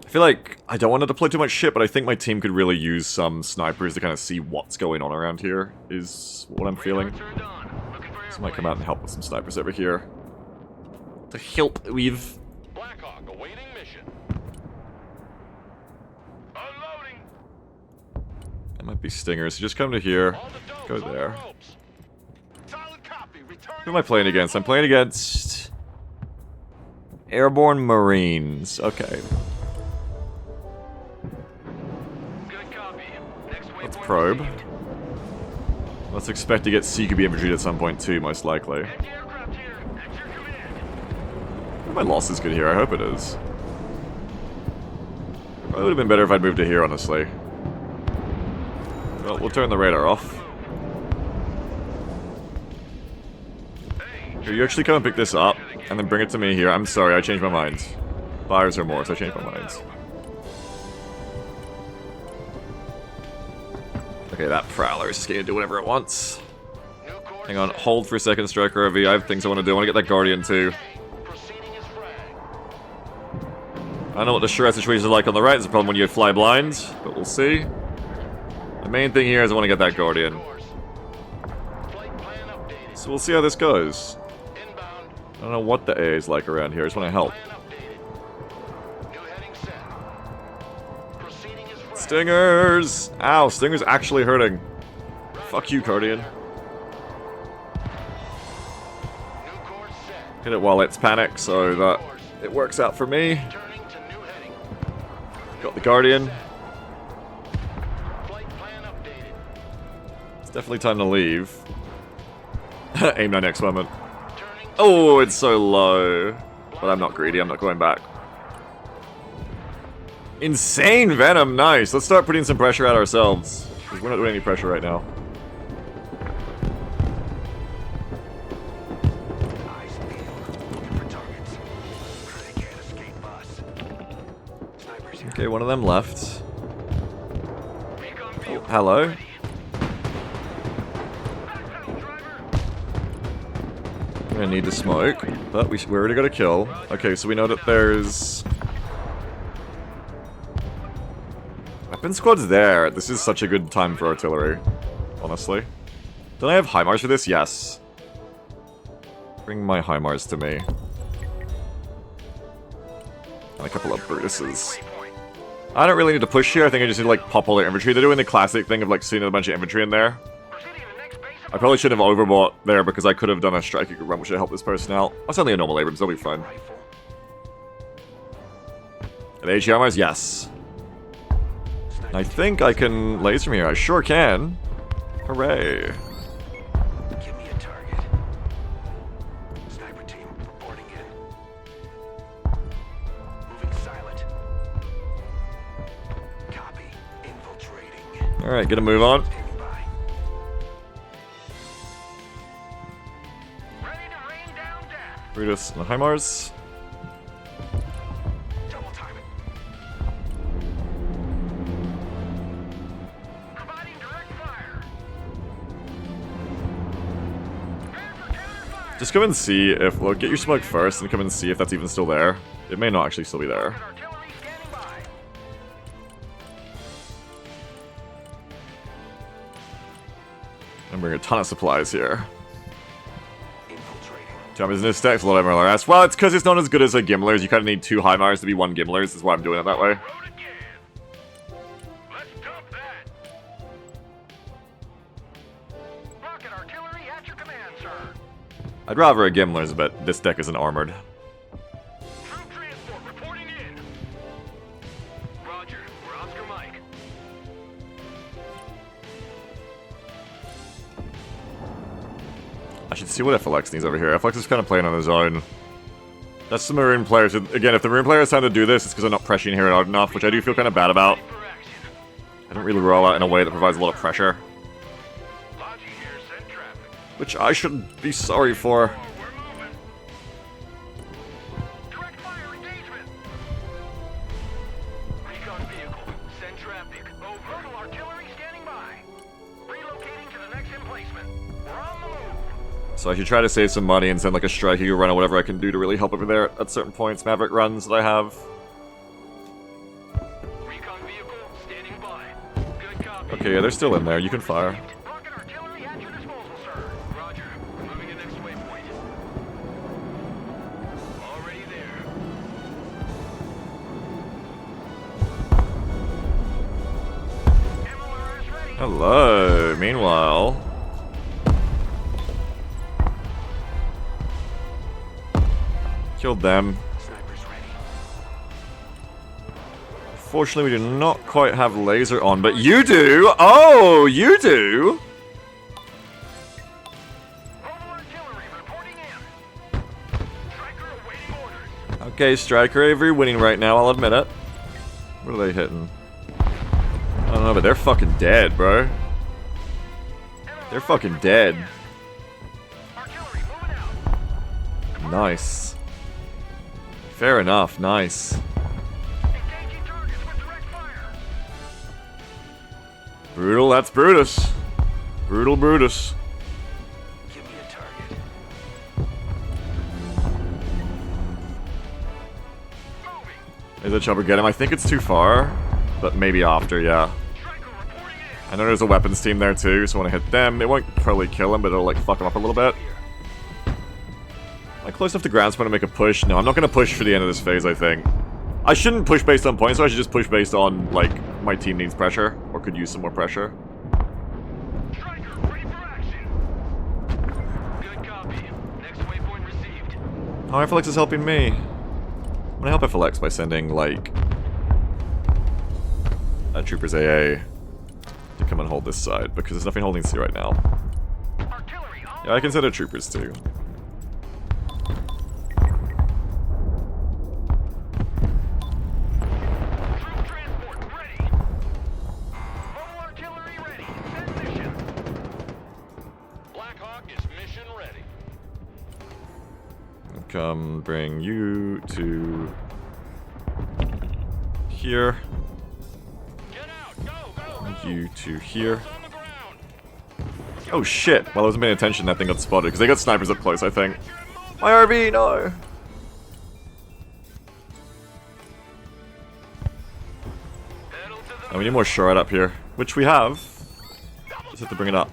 I feel like I don't want to deploy too much shit, but I think my team could really use some snipers to kind of see what's going on around here, is what I'm feeling. Turned on. Looking for So I might come out and help with some snipers over here. To help with... Blackhawk awaiting mission. Unloading. That might be stingers, so just come to here. All the domes Go on the there. ropes. Solid copy. Return. Who am I playing against? I'm playing against... Airborne Marines. Okay. Good copy. Next Let's waypoint probe. received. Let's expect to get CQB infantry at some point too, most likely. Anti-aircraft here. At your command. My loss is good here, I hope it is. Probably would have been better if I'd moved to here, honestly. Well, we'll turn the radar off. Here, you actually come and pick this up, and then bring it to me here. I'm sorry, I changed my mind. Buyers or more, so I changed my mind. Okay, that Prowler is just gonna do whatever it wants. New course Hang on, set. hold for a second, Striker RV. I have things I want to do. I want to get that Guardian too. Proceeding is frag. I don't know what the Shred situation is like on the right. It's a problem when you fly blind, but we'll see. The main thing here is I want to get that Guardian. Course. Flight plan updated. So we'll see how this goes. Inbound. I don't know what the A is like around here. I just want to help. Plan updated. New heading set. Proceeding is frag. Stingers! Ow, Stinger's actually hurting. Fuck you, Guardian. New course set. Hit it while it's panic, so that it works out for me. Turning to new heading. Got the Guardian. Flight plan updated. It's definitely time to leave. Aim my next moment. Turning to Oh, it's so low. But I'm not greedy, I'm not going back. Insane Venom, nice. Let's start putting some pressure at ourselves. Because we're not doing any pressure right now. eyes peeled. Looking for targets. They can't escape us. Snipers here. Okay, one of them left. Recon Oh, vehicle hello. ready. Backpedal, driver. I'm gonna need to smoke, but we already got a kill. Okay, so we know that there's... Weapon squad's there. This is such a good time for artillery, honestly. Don't I have HIMARS for this? Yes. Bring my HIMARS to me. And a couple of Brutuses. Waypoint. I don't really need to push here. I think I just need to, like, pop all their infantry. They're doing the classic thing of, like, seeing a bunch of infantry in there. Proceeding to next base. I probably should have overbought there because I could have done a striker run, which would help this person out. That's only a normal Abrams, they'll be fine. Rifle. At HMRs, yes. I think I can laser from here. I sure can. Hooray. Give me a target. Sniper team reporting in. Moving silent. Copy. Infiltrating. Alright, get a move on. Standing by. Ready to rain down death. Brutus and HIMARS. Double time it. Providing direct fire. Just come and see if... Well, get your smoke first and come and see if that's even still there. It may not actually still be there. Artillery standing by. I'm bringing a ton of supplies here. Jump is in this stacks, a lot of MLRS. Well, it's because it's not as good as a Gimlers. You kind of need 2 HIMARS to be 1 Gimlers. That's why I'm doing it that way. Load again. Let's dump that. Rocket artillery at your command, sir. I'd rather a Gimlers, but this deck isn't armored. Troop transport reporting in. Roger, we're Oscar Mike. I should see what FLX needs over here. FLX is kind of playing on his own. That's the Maroon player. So again, if the Maroon player is trying to do this, it's because I'm not pressuring here hard enough, which I do feel kind of bad about. For action. I don't really roll out in a way that provides a lot of pressure, Logi here, send traffic. which I should be sorry for. Oh, we're moving. Direct fire engagement. Recon vehicle, send traffic. Over. Total artillery standing by. Relocating to the next emplacement. We're on the move. So I should try to save some money and send like a striking run or whatever I can do to really help over there at certain points. Maverick runs that I have. Recon vehicle standing by. Good copy. Okay, yeah, they're still in there. You can fire. Rocket artillery at your disposal, sir. Roger. Moving to next waypoint. Already there. MLRS ready. Hello. Meanwhile, killed them. Snipers ready. Fortunately, we do not quite have laser on, but you do. Oh, you do. Mobile artillery reporting in. Striker awaiting orders. Okay, Striker Avery winning right now. I'll admit it. What are they hitting? I don't know, but they're fucking dead, bro. They're fucking dead. Artillery moving out. Nice. Fair enough. Nice. Engaging targets with direct fire. Brutal. That's Brutus. Brutal Brutus. Give me a target. Moving. Is it Chopper get him? I think it's too far, but maybe after, yeah. Striker reporting in. I know there's a weapons team there too, so when I hit them, it won't probably kill him, but it'll like fuck him up a little bit. Am I close enough to ground spawn to make a push? No, I'm not gonna push for the end of this phase, I think. I shouldn't push based on points, so I should just push based on, like, my team needs pressure, or could use some more pressure. Striker ready for action. Good copy. Next waypoint received. Oh, FLX is helping me. I'm gonna help FLX by sending, like, Troopers AA to come and hold this side, because there's nothing holding C right now. Artillery on. Yeah, I can send a Troopers too. Troop transport ready. Mobile artillery ready. Send mission. Black Hawk is mission ready. Come bring you to here. Get out. Go. Go. You to here. On the ground. Oh shit! While I wasn't paying attention, that thing got spotted, because they got snipers up close, I think. My RV, no! Pedal to the Oh, we need more shard up here, which we have. Just have to bring it up.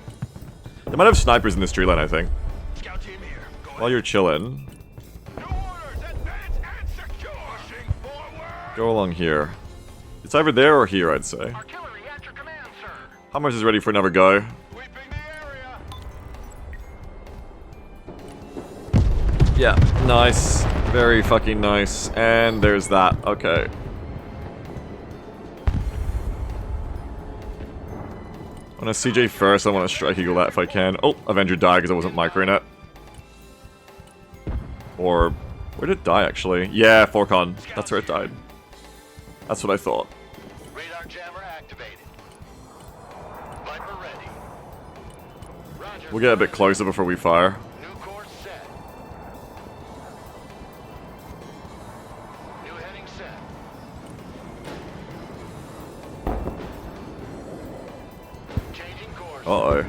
They might have snipers in this tree line, I think. scout team here. Go While you're chilling, New orders. Advance and secure. Pushing forward. go along here. It's either there or here, I'd say. Artillery at your command, sir. Hummers is ready for another go. Sweeping the area. Yeah, nice. Very fucking nice. And there's that. Okay. I want to CJ first. I want to strike eagle that if I can. Oh, Avenger died because I wasn't microing it. Or, where did it die actually? Yeah, Forcon. That's where it died. That's what I thought. Radar jammer activated. Viper ready. Roger. We'll get a bit closer before we fire. New course set. New heading set. Changing course. Uh-oh.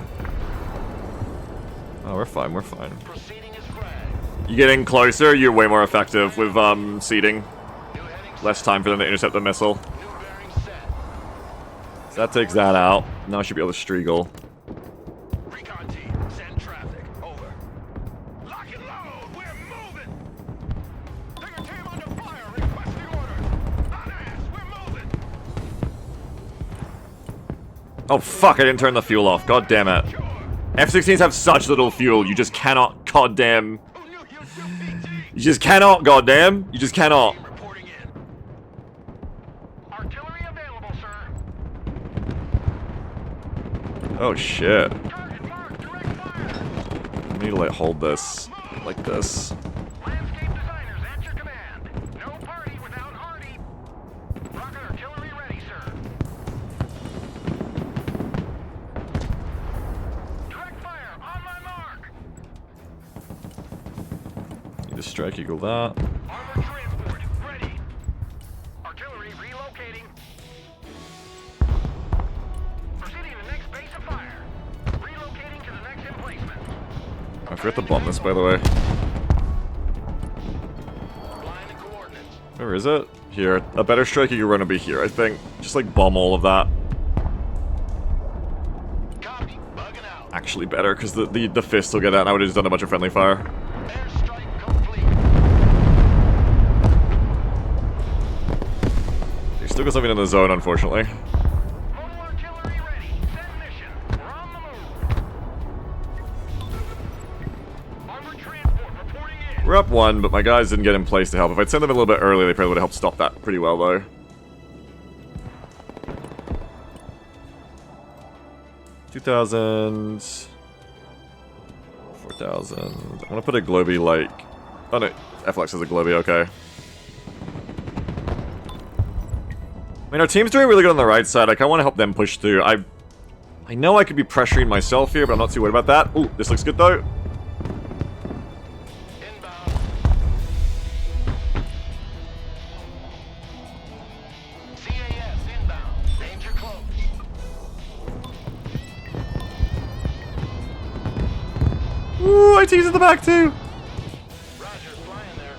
Oh, we're fine, we're fine. Proceeding as flagged. You getting closer, you're way more effective with seeding. New heading Less time for them to intercept the missile. New bearing set. So that takes that out. Now I should be able to Strigel. Recon team, send traffic. Over. Lock and load. We're moving. Tiger team under fire. Requesting orders. On ass. We're moving. Oh fuck, I didn't turn the fuel off. God damn it. Sure. F-16s have such little fuel, you just cannot, goddamn. Who knew you PT? You just cannot, goddamn. You just cannot. Reporting in. Artillery available, sir. Oh shit. Target marked. Direct fire. I need to like hold this like this. Landscape designers at your command. No party without Hardy. Rocket artillery ready, sir. Direct fire on my mark. Need to strike eagle that. Armored transport ready. Artillery relocating. Proceeding to the next base of fire. Relocating to the next emplacement. I forgot to bomb this, by the way. Line and coordinates. Where is it? Here. A better strike eagle run will be here, I think. Just like bomb all of that. Copy. Bugging out. Actually better, because the fist will get that, and I would have just done a bunch of friendly fire. Airstrike complete. They still got something in the zone, unfortunately. Mobile artillery ready. Send mission. We're on the move. Armored transport reporting in. We're up one, but my guys didn't get in place to help. If I'd sent them a little bit earlier, they probably would have helped stop that pretty well, though. 2,000... 4,000... I'm gonna put a Globy, like... Oh no, F-Lex has a Globy, okay. I mean, our team's doing really good on the right side. I kinda wanna help them push through. I know I could be pressuring myself here, but I'm not too worried about that. Ooh, this looks good, though. Inbound. CAS inbound. Danger close. Ooh, IT's in the back, too! Roger, flying there.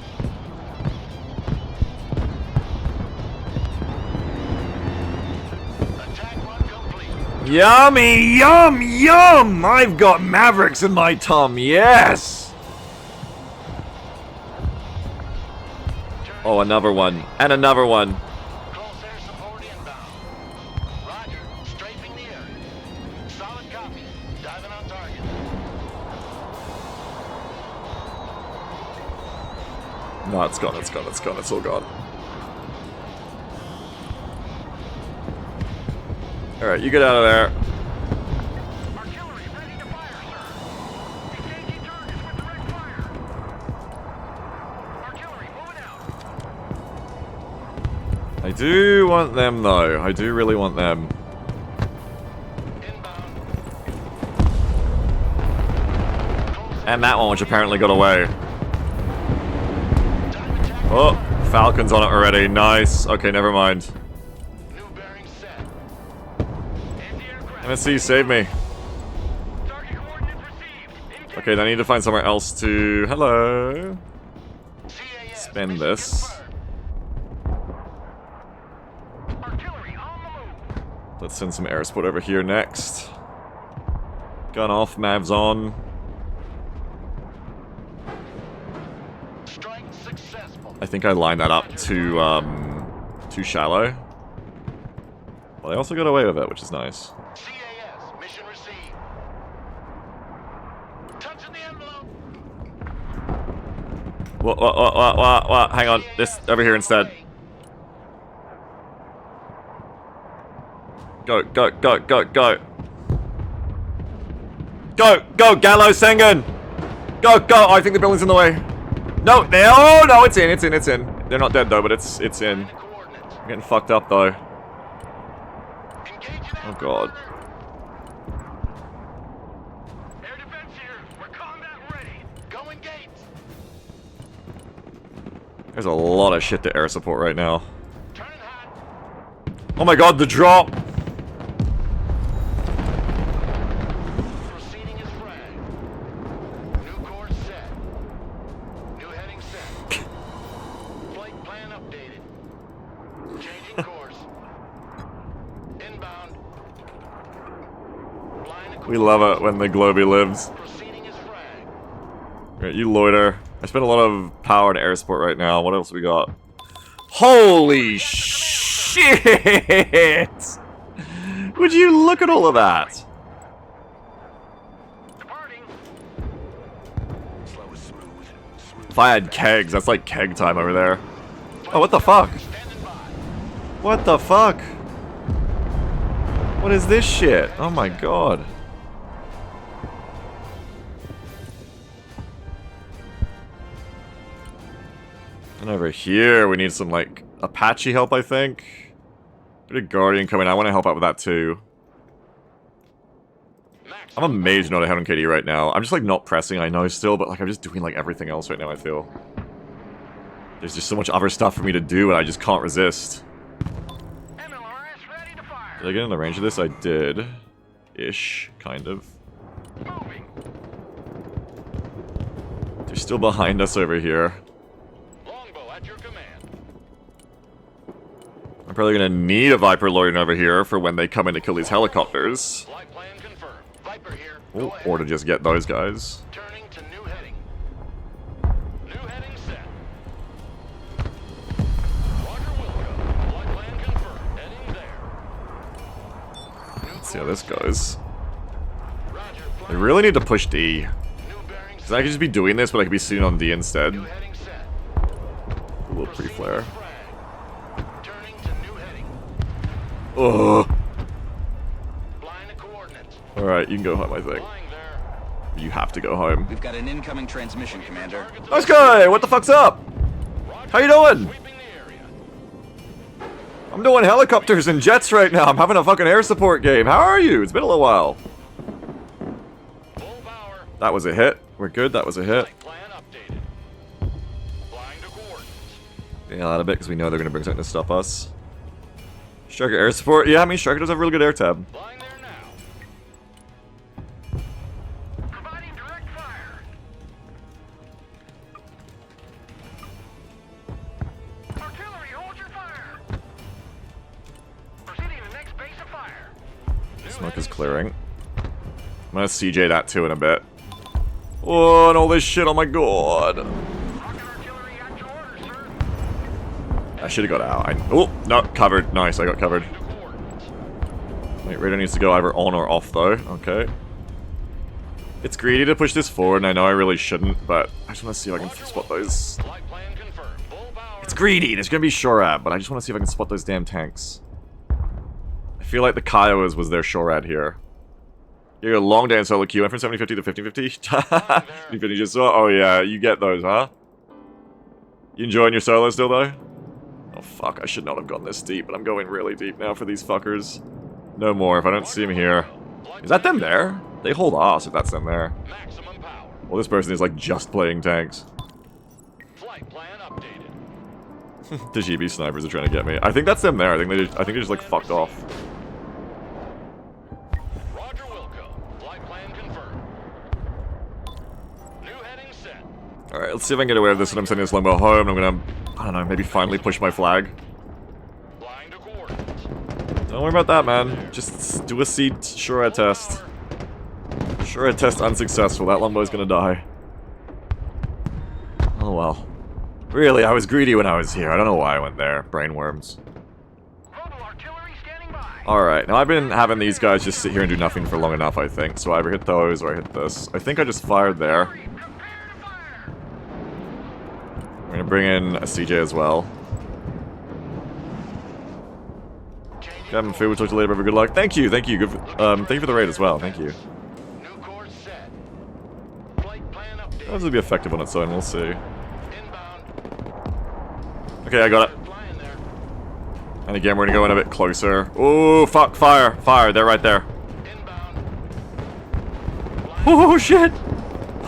Attack run complete. Yummy! Yum! Yum! I've got Mavericks in my tum, yes! Oh, another one. And another one. Close air support inbound. Roger, strafing the area. Solid copy. Diving on target. No, it's gone, it's gone, it's gone, it's all gone. Alright, you get out of there. Artillery ready to fire, sir. Engaging targets with direct fire. Artillery moving out. I do want them, though. I do really want them. Inbound. And that one, which apparently got away. Time attack. Oh, Falcon's on it already. Nice. Okay, never mind. New bearing set. Anti-aircraft. MSC, save me. Target coordinates received. Okay, then I need to find somewhere else to... Hello. CAS. Spend mission this. confirmed. Artillery on the move. Let's send some air support over here next. Gun off, Mavs on. Strike successful. I think I lined that up too shallow. Well, I also got away with it, which is nice. CAS. Mission received. Touching the envelope. What? Hang on. This over here instead. Go, go, go, go, go. Go, go, Gallo Sengen! Go, go! Oh, I think the building's in the way. No, no, no, it's in, it's in, it's in. They're not dead though, but it's in. The coordinates. I'm getting fucked up though. Engaging Oh god. Air defense here. We're combat ready. Going gates. There's a lot of shit to air support right now. Turning hot. Oh my god, the drop! Proceeding as flagged. We love it when the Globy lives. Proceeding as frag. Right, you loiter. I spend a lot of power in air support right now. What else we got? Holy shit! Would you look at all of that? Departing. Slow is smooth. Smooth. If I had kegs, that's like keg time over there. Oh, what the fuck? Standing by. What the fuck? What is this shit? Oh my god. And over here, we need some, like, Apache help, I think. Bit of Guardian coming. I want to help out with that, too. I'm amazed not ahead on KD right now. I'm just, like, not pressing, I know, still, but, like, I'm just doing, like, everything else right now, I feel. There's just so much other stuff for me to do, and I just can't resist. MLRS ready to fire. Did I get in the range of this? I did. Ish, kind of. Moving. They're still behind us over here. Longbow at your command. I'm probably gonna need a Viper loitering over here for when they come in to kill these helicopters. Flight plan confirmed. Viper here. Ooh, Go ahead. or to just get those guys. Turning to new heading. New heading set. Roger Wilco. Flight plan confirmed. Heading there. Let's see how this goes. Roger. I Flight really need to push D. new bearings. Because I could just be doing this, but I could be sitting on D instead. New heading set. A little pre-flare. Frag. Turning to new heading. Ugh. Flying to coordinates. Alright, you can go home, I think. Flying there. You have to go home. We've got an incoming transmission, Commander. Nice guy! What the fuck's up? Roger. How you doing? Sweeping the area. I'm doing helicopters and jets right now. I'm having a fucking air support game. How are you? It's been a little while. Full power. That was a hit. We're good. That was a hit. Flight plan updated. Flying to coordinates. Yeah, out a bit because we know they're going to bring something to stop us. Striker air support. Yeah, I mean, Striker does have a really good air tab. Flying there now. Providing direct fire. Artillery, hold your fire. Proceeding to the next base of fire. Smoke is clearing. I'm going to CJ that too in a bit. Oh, and all this shit. Oh my god. Rocket artillery at your orders, sir. I should have got out. Oh, no, covered. Nice, I got covered. To coordinates. Wait, radar needs to go either on or off, though. Okay. It's greedy to push this forward, and I know I really shouldn't, but I just want to see if I can spot those. Flight plan confirmed. Full power. It's greedy! There's gonna be SHORAD, but I just want to see if I can spot those damn tanks. I feel like the Kiowas was their SHORAD here. You got a long day in solo queue. Went from 7050 to 1550. 1550 just saw. Oh yeah, you get those, huh? You enjoying your solo still, though? Oh fuck, I should not have gone this deep, but I'm going really deep now for these fuckers. No more, if I don't see them here. Is that them there? They hold us if that's them there. Maximum power. Well, this person is like just playing tanks. Flight plan updated. The GB snipers are trying to get me. I think that's them there. I think they just like fucked off. Roger Wilco. Flight plan confirmed. New heading set. Alright, let's see if I can get away with this when I'm sending this longbow home. I'm gonna, I don't know, maybe finally push my flag. Flying to coordinates. Don't worry about that, man. Just do a seed SHORAD test. SHORAD test unsuccessful. That longbow's gonna die. Oh well. Really, I was greedy when I was here. I don't know why I went there. Brainworms. Mobile artillery standing by. Alright, now I've been having these guys just sit here and do nothing for long enough, I think. So I either hit those or I hit this. I think I just fired there. Prepare to fire. I'm gonna bring in a CJ as well. Captain Fu, we'll talk to you later, but good luck. Thank you, thank you. Good thank you for the raid as well, thank you. New course set. Flight plan updated. That'll be effective on its own, we'll see. Inbound. Okay, I got it. Flying there. And again, we're gonna go in a bit closer. Oh, fuck, fire, fire, they're right there. Inbound. Oh, shit!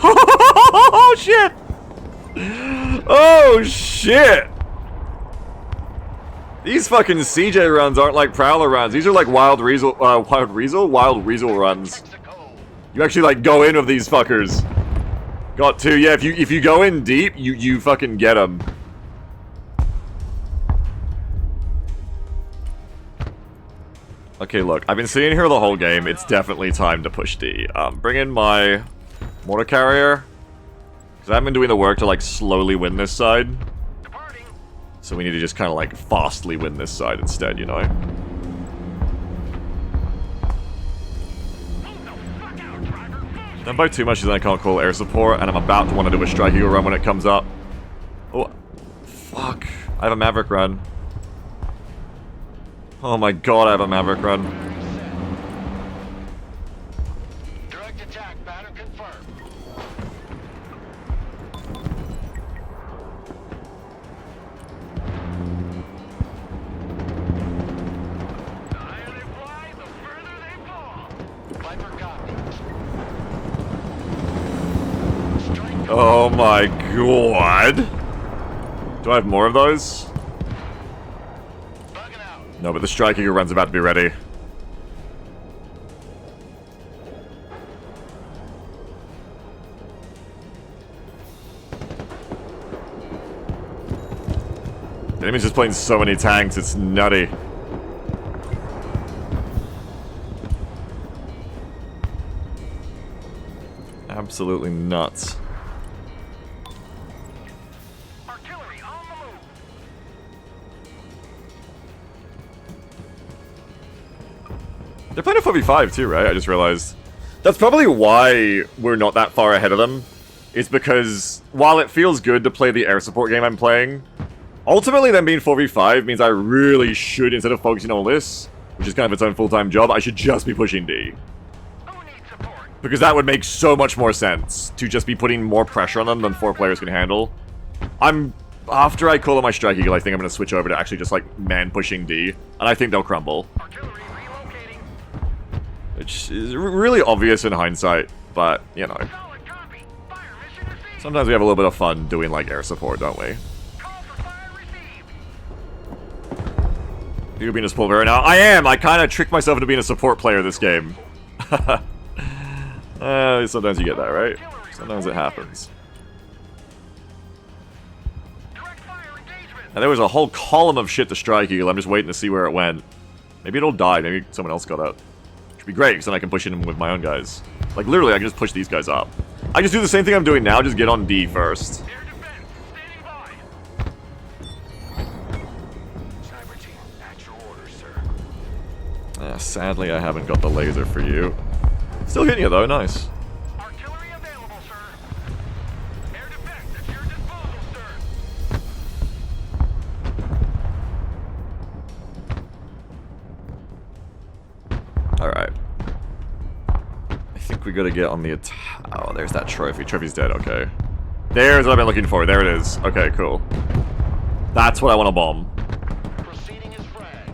Oh, shit! Oh, shit! These fucking CJ runs aren't like Prowler runs. These are like Wild Weasel runs. Mexico. You actually like go in with these fuckers. Got to, yeah. If you go in deep, you fucking get them. Okay, look, I've been sitting here the whole game. It's definitely time to push D. Bring in my mortar carrier. Because I haven't been doing the work to, like, slowly win this side. Departing. So we need to just kind of, like, fastly win this side instead, you know? Move the fuck out, driver. Move. Don't bite too much because I can't call air support, and I'm about to want to do a strike eagle run when it comes up. Oh, fuck. I have a Maverick run. Oh my god, I have a Maverick run. Direct attack pattern confirmed. The higher they fly, the further they fall. Viper copy. Strike. Oh my god. Do I have more of those? Bugging out. No, but the strike eagle run's about to be ready. The enemy's just playing so many tanks, it's nutty. Absolutely nuts. Artillery on the move. They're playing a 4v5 too, right? I just realized. That's probably why we're not that far ahead of them. It's because while it feels good to play the air support game I'm playing, ultimately them being 4v5 means I really should, instead of focusing on this, which is kind of its own full-time job, I should just be pushing D. Who needs support? Because that would make so much more sense to just be putting more pressure on them than 4 players can handle. After I call on my strike eagle, I think I'm going to switch over to actually just, like, man-pushing D, and I think they'll crumble. Artillery relocating. Which is really obvious in hindsight, but, you know. Solid copy. Fire mission received. Sometimes we have a little bit of fun doing, like, air support, don't we? Call for fire received. You're being a support player now. I am! I kind of tricked myself into being a support player this game. Sometimes you get that, right? Sometimes it happens. Direct fire engagement. And there was a whole column of shit to strike eagle. I'm just waiting to see where it went. Maybe it'll die. Maybe someone else got it. Which would be great, because then I can push in with my own guys. Like, literally, I can just push these guys up. I just do the same thing I'm doing now, just get on D first. Air defense. Standing by. Cyber team, at your orders, sir. Sadly, I haven't got the laser for you. Still hitting you, though. Nice. Artillery available, sir. Air defense at your disposal, sir. Alright. I think we gotta get on the oh, there's that trophy. Trophy's dead, okay. There's what I've been looking for. There it is. Okay, cool. That's what I want to bomb. Proceeding as frag.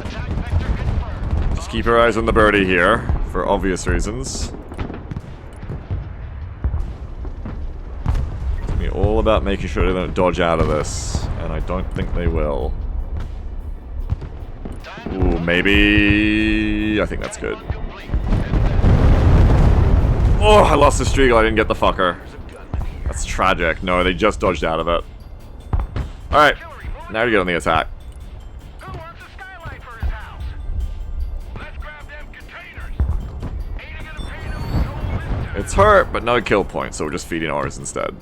Attack vector confirmed. Just keep your eyes on the birdie here, for obvious reasons. It's gonna be all about making sure they don't dodge out of this, and I don't think they will. Ooh, maybe... I think that's good. Complete. Oh, I lost the streagle. I didn't get the fucker. That's tragic. No, they just dodged out of it. Alright, now to get on the attack. Who wants a skylight for his house? Let's grab them containers. Ain't gonna pay no toll this time. It's hurt, but no kill points, so we're just feeding ours instead.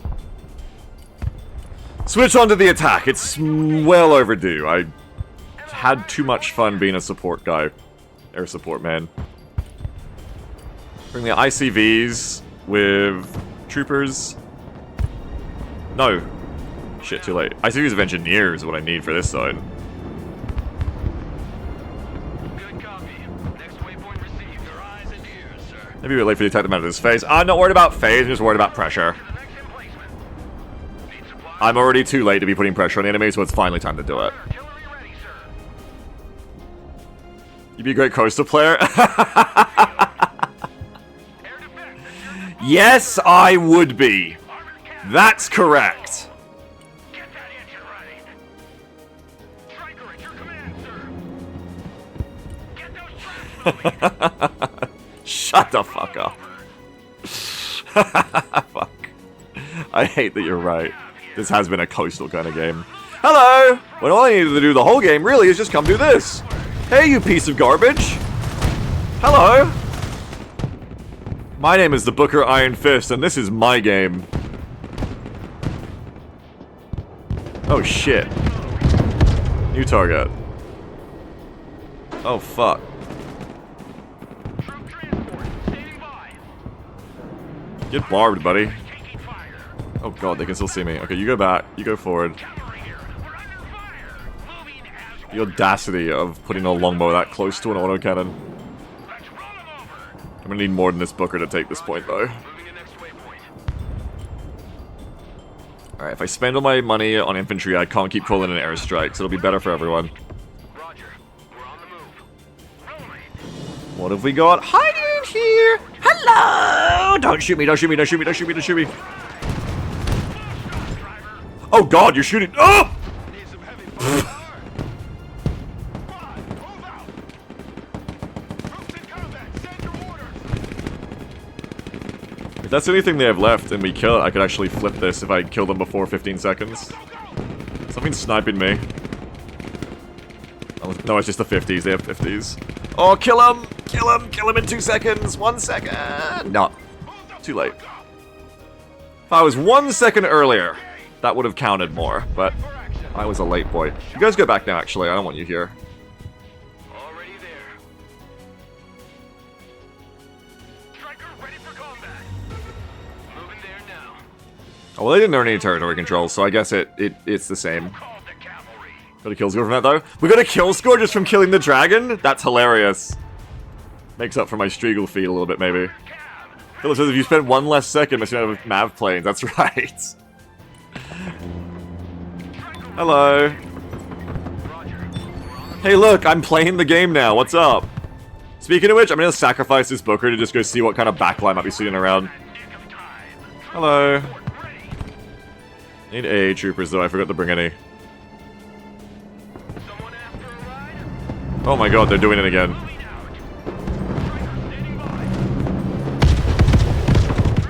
Switch on to the attack. It's well overdue. I had too much fun being a support guy. Air support man. Bring the ICVs with troopers. No. Shit, too late. ICVs of engineers is what I need for this side. Good copy. Next waypoint received. Your eyes and ears, sir. Maybe a bit late for the attack them out of this phase. I'm not worried about phase, I'm just worried about pressure. To the next emplacement. Need supplies. I'm already too late to be putting pressure on the enemy, so it's finally time to do it. Artillery ready, sir. You'd be a great coastal player. Air defense. Yes, I would be. Armored cap. That's correct. Get that engine ready. Striker at your command, sir. Get those traps moving. Shut the fuck up. Fuck. I hate that you're right. This has been a coastal kind of game. Hello! When all I needed to do the whole game really is just come do this. Hey, you piece of garbage! Hello! My name is the Booker Iron Fist, and this is my game. Oh shit. New target. Oh fuck. Troop transport, standing by. Get barbed, buddy. Taking fire. Oh god, they can still see me. Okay, you go back. You go forward. Cavalry here. We're under fire. Moving as The audacity of putting a longbow that close to an autocannon. Let's run them over. I'm gonna need more than this Booker to take this point, though. Moving to next waypoint. Alright, if I spend all my money on infantry, I can't keep calling in airstrikes. It'll be better for everyone. Roger. We're on the move. Rolling. What have we got? Hiding in here! Hello! Don't shoot me, don't shoot me, don't shoot me, don't shoot me, don't shoot me. Oh god, you're shooting. Oh! Need some heavy fire. Squad, move out. Troops in combat. Send your orders. If that's anything they have left and we kill it, I could actually flip this if I kill them before 15 seconds. Something's sniping me. Oh, no, it's just the 50s. They have 50s. Oh, kill him! Kill him! Kill him in 2 seconds! 1 second! No. Too late. If I was 1 second earlier, that would have counted more, but I was a late boy. You guys go back now, actually. I don't want you here. Already there. Striker ready for combat. Moving there now. Oh, well, they didn't earn any territory control, so I guess it's the same. Call the cavalry. Got a kill score from that, though. We got a kill score just from killing the dragon? That's hilarious. Makes up for my Striegel feat a little bit, maybe. Philip says if you spend 1 less second messing around with Mav planes, that's right. Hello. Hey, look, I'm playing the game now. What's up? Speaking of which, I'm gonna sacrifice this Booker to just go see what kind of backline might be sitting around. Hello. Need AA troopers, though. I forgot to bring any. Someone after a ride? Oh my god, they're doing it again. Moving out. Striker standing by.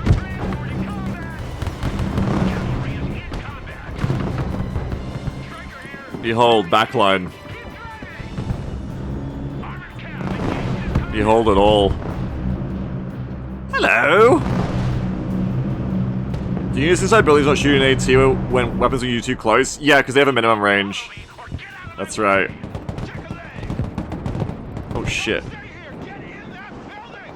Transporting combat. Cavalry is in combat. Striker here. Behold, backline. Armored cab engaged. Behold it all. Hello! Do you use this ability not shooting AT when weapons are used too close? Yeah, because they have a minimum range. Or get out. That's right. Check a leg. Oh shit. Here, get in that building.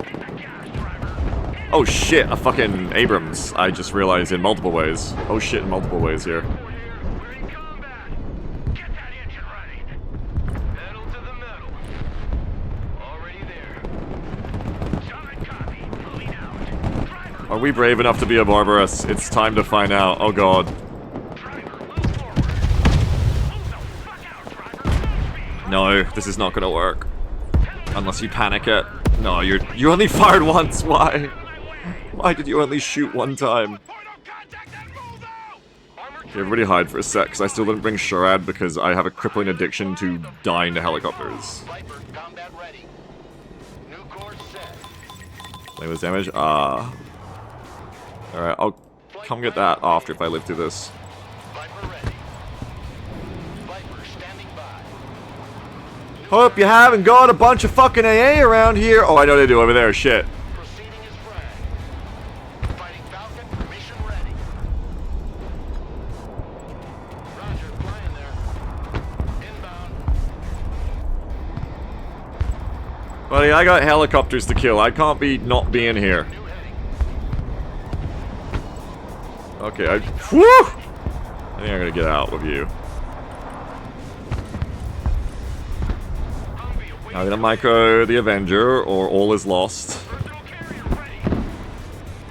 Hit the gas, driver. Oh shit, a fucking Abrams. I just realized in multiple ways. Oh shit, in multiple ways here. We're in combat. Get that engine running. Pedal to the metal. Already there. Solid copy. Moving out. Driver, Are we brave enough to be a barbarous? It's time to find out. Oh god. driver, move forward. Move the fuck out, driver. Full speed. No, this is not gonna work. Unless you panic it. No, you only fired once. Why? Why did you only shoot 1 time? Point of contact and move out. Armored Okay, everybody hide for a sec, because I still didn't bring Sharad because I have a crippling addiction to dying to helicopters. Viper, combat ready. New course set. Flameless damage? Alright, I'll come get that after if I live through this. Viper ready. Viper standing by. Hope you haven't got a bunch of fucking AA around here. Oh, I know they do over there. Shit. Proceeding as frag. Fighting Falcon, mission ready. Roger, flying there. Inbound. Buddy, I got helicopters to kill. I can't be not being here. New heading. Okay, whew! I think I'm gonna get out with you. I'm gonna micro the Avenger, or all is lost. Personal carrier ready.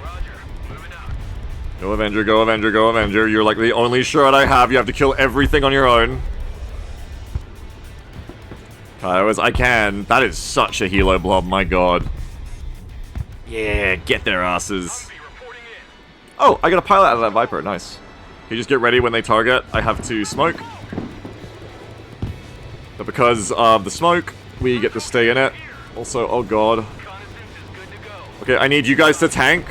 Roger. Moving out. Go Avenger, go Avenger, go Avenger. You're like the only shard I have. You have to kill everything on your own. I can. That is such a helo blob, my god. Yeah, get their asses. Be reporting in. Oh, I got a pilot out of that Viper. Nice. You just get ready when they target. I have to smoke. But because of the smoke, we get to stay in it. Also, oh god. Reconnaissance is good to go. Okay, I need you guys to tank.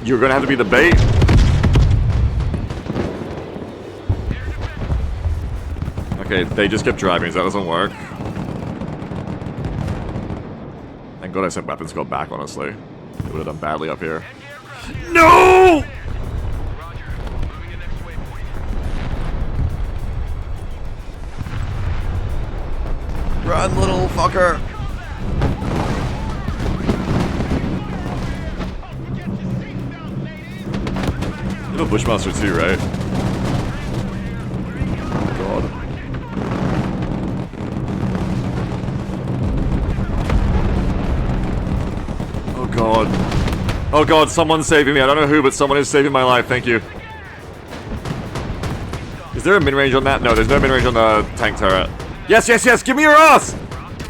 You're gonna have to be the bait. Okay, they just kept driving, so that doesn't work. glad I sent weapons squad back, honestly. They would have done badly up here. No! Roger. Moving to next waypoint. Run, little fucker! You have a Bushmaster too, right? God. Oh god. Oh god, someone's saving me. I don't know who, but someone is saving my life. Thank you. Is there a min-range on that? No, there's no min-range on the tank turret. Yes, yes, yes! Give me your ass!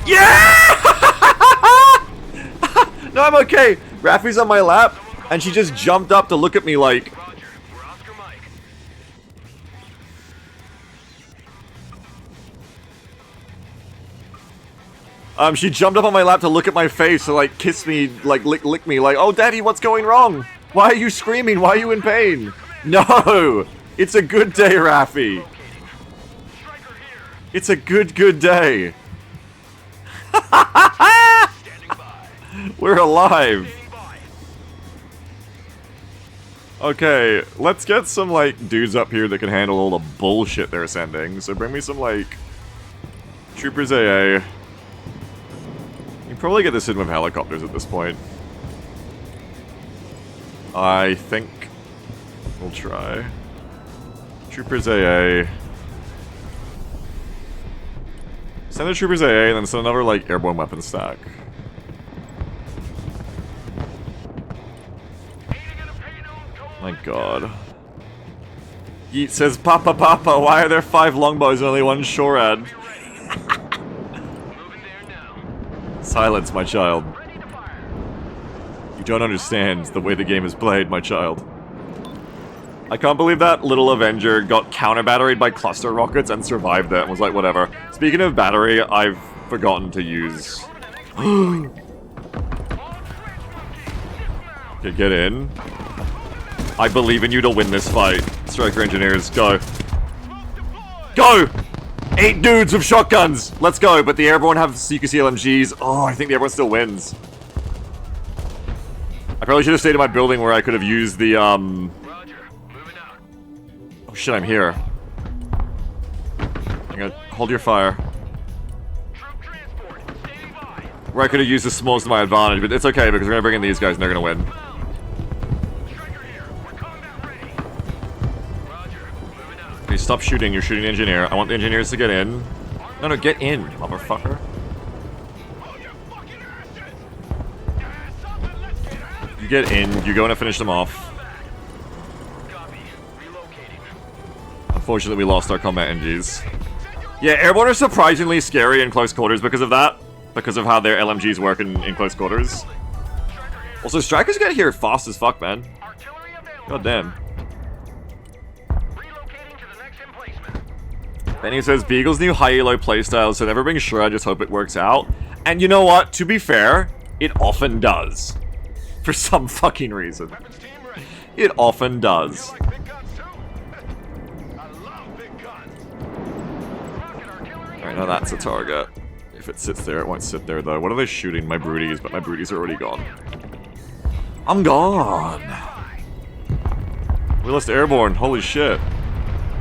Yeah! No, I'm okay. Rafi's on my lap, and she just jumped up to look at me like... Roger. We're Oscar Mike. She jumped up on my lap to look at my face to, like, kiss me, like, lick me, like, oh, daddy, what's going wrong? Why are you screaming? Why are you in pain? No! It's a good day, Rafi. Striker here. It's a good day. Standing by. We're alive. Standing by. Okay, let's get some, like, dudes up here that can handle all the bullshit they're sending. So bring me some, like, Troopers AA. You can probably get this in with helicopters at this point. I think we'll try. Troopers AA. Send the Troopers AA and then send another, like, airborne weapon stack. My god. Yeet says, Papa, Papa, why are there 5 longbows and only 1 shorad? Moving there now. Silence, my child. Ready to fire. You don't understand the way the game is played, my child. I can't believe that little Avenger got counter-batteried by cluster rockets and survived that and was like, whatever. Speaking of battery, I've forgotten to use... Okay, get in. I believe in you to win this fight. Striker engineers, go. Go! 8 dudes with shotguns! Let's go, but the airborne have CQC LMGs. Oh, I think the airborne still wins. I probably should have stayed in my building where I could have used the, Roger. Moving out. Oh shit, I'm here. Hang on, hold your fire. Troop transport. Standing by. Where I could have used the smallest to my advantage, but it's okay because we're gonna bring in these guys and they're gonna win. Striker here. We're combat ready. Roger. Moving out. Okay, stop shooting, you're shooting the engineer. I want the engineers to get in. No, get in, motherfucker. Hold your fucking asses. Gas up and let's get out. You get in, you go in and finish them off. Copy. Relocating. Unfortunately, we lost our combat NGs. Yeah, airborne are surprisingly scary in close quarters because of that. Because of how their LMGs work in close quarters. Striker here. Also, strikers get here fast as fuck, man. Artillery available. God damn. Relocating to the next emplacement. Benny says, Beagle's new high-elo playstyle, so never bring sure, I just hope it works out. And you know what? To be fair, it often does. For some fucking reason. Weapons team ready. It often does. Like big guns too? I love big guns. Rocket artillery. Alright, now that's a target. If it sits there, it won't sit there, though. What are they shooting? My broodies, but my broodies are already gone. I'm gone! We lost airborne, holy shit.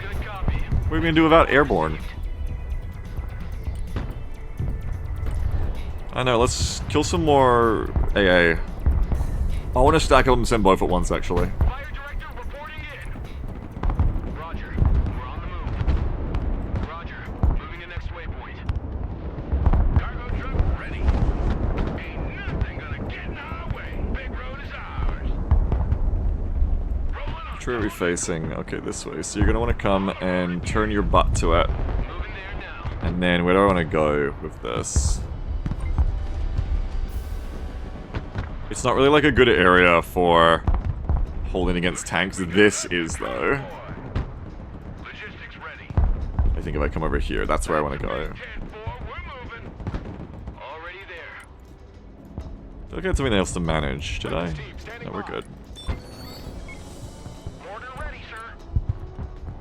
Good copy. What are we gonna do without airborne? I know, let's kill some more AA. I want to stack up and send both at once, actually. Fire director reporting in. Roger. We're on the move. Roger. Moving to next waypoint. Cargo truck ready. Ain't nothing gonna get in our way. Big road is ours. Rolling up. Which way are we facing? Okay, this way. So you're gonna want to come and turn your butt to it. Moving there now. And then where do I want to go with this? It's not really like a good area for holding against tanks. This is, though. Logistics ready. I think if I come over here, that's where I want to go. 10-4, we're moving. Already there. I feel like I had something else to manage, did I? No, we're good. Mortar ready, sir.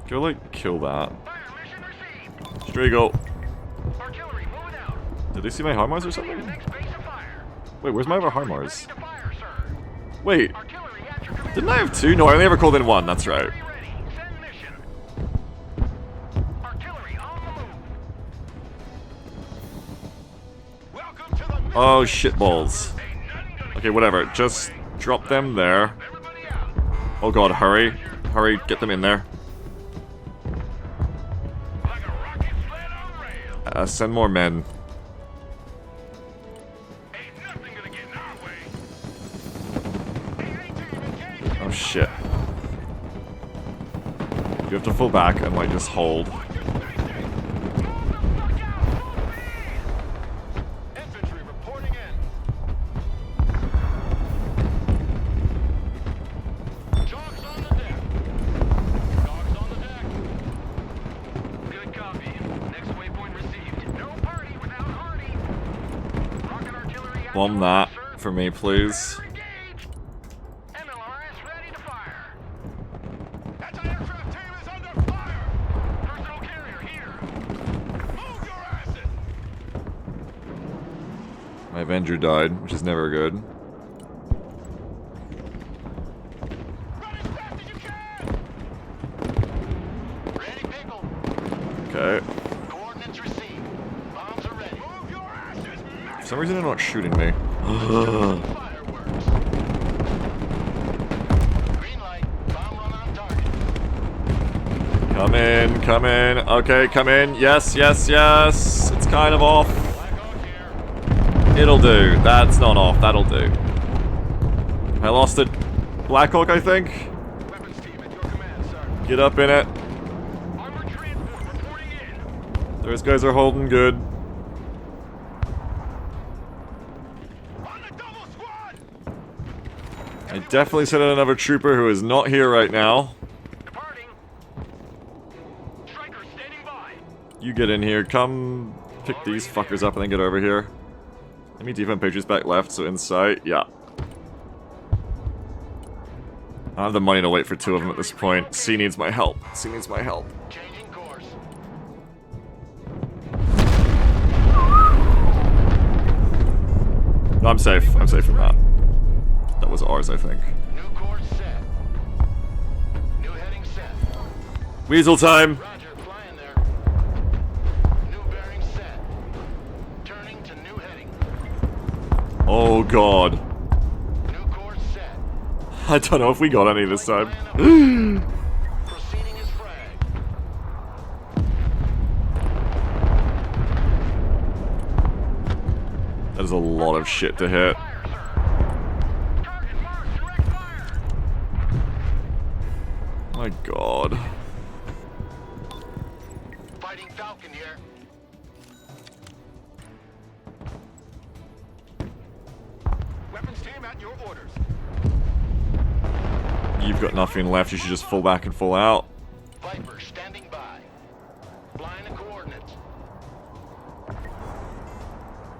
Go, like, kill that. Fire mission received. Strigo. Artillery moving out. Did they see my homos or something? Next base of fire. Wait, where's my other HIMARS? Ready to fire, sir. Wait, Artillery at your command. didn't I have two? No, I only ever called in one, that's right. Artillery ready. Send mission. Artillery on the move. Welcome to the mission. Oh, shitballs. Ain't nothing gonna Okay, whatever. Just drop them there. everybody out. Oh god, hurry. Hurry, get them in there. Like a rocket sled on rails. Send more men. Ain't nothing gonna get in our way. AA team engaged. Oh shit. You have to fall back and like just hold. Infantry reporting in. Dogs on the deck. Dogs on the deck. Good copy. Next waypoint received. No party without Hardy. Rocket artillery at Bomb your that order, sir. for me, please. Engage. MLRS ready to fire. Anti-aircraft team is under fire. Personal carrier here. Move your asses. My Avenger died, which is never good. Run as fast as you can. Ready, Pickle. Okay. Coordinates received. Bombs are ready. Move your asses. For some reason they're not shooting me. Fireworks. Green light. Bomb run on target. Come in, come in. Okay, come in. Yes, yes, yes. It's kind of off. Black Hawk here. It'll do. That's not off. That'll do. I lost it. Blackhawk, I think. Weapons team at your command, sir. Get up in it. Armored transport reporting in. Those guys are holding good. On the double squad. I definitely sent in another trooper who is not here right now. Departing. Striker standing by. You get in here. Come pick these fuckers up and then get over here. Let me defend Patriots back left, so in sight. Yeah. I don't have the money to wait for two of them at this point. C needs my help. C needs my help. Changing course. No, I'm safe. I'm safe from that. That was ours, I think. New course set. New heading set. Weasel time! Roger, flying there. New bearing set. Turning to new heading. Oh god. New course set. I don't know if we got any this time. Proceeding as frag. That is a lot of shit to hit. Fire, sir. Target marked. Direct fire. My god. Fighting Falcon here. Weapons team at your orders. You've got nothing left. You should just fall back and fall out. Viper standing by. Flying the coordinates.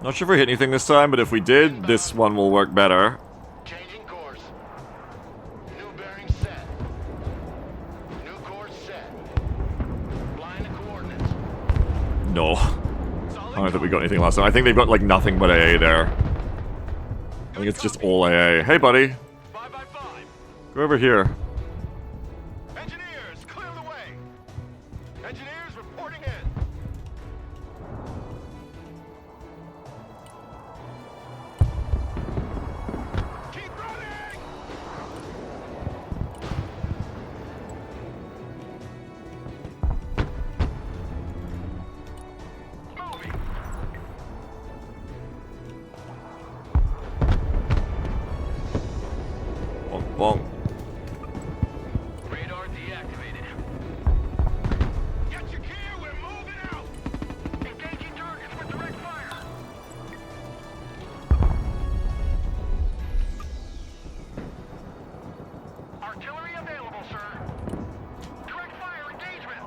Not sure if we hit anything this time, but if we did, this one will work better. Changing course. New bearing set. New course set. Flying the coordinates. No. I don't think we got anything last time. I think they've got like nothing but AA there. I think it's just all AA. Hey, buddy. 5x5. Go over here. Engineers, clear the way. Engineers reporting in. Keep running. Moving. Bonk, bonk. Radar deactivated. Get your gear, we're moving out. Engaging targets with direct fire. Artillery available, sir. Direct fire engagement.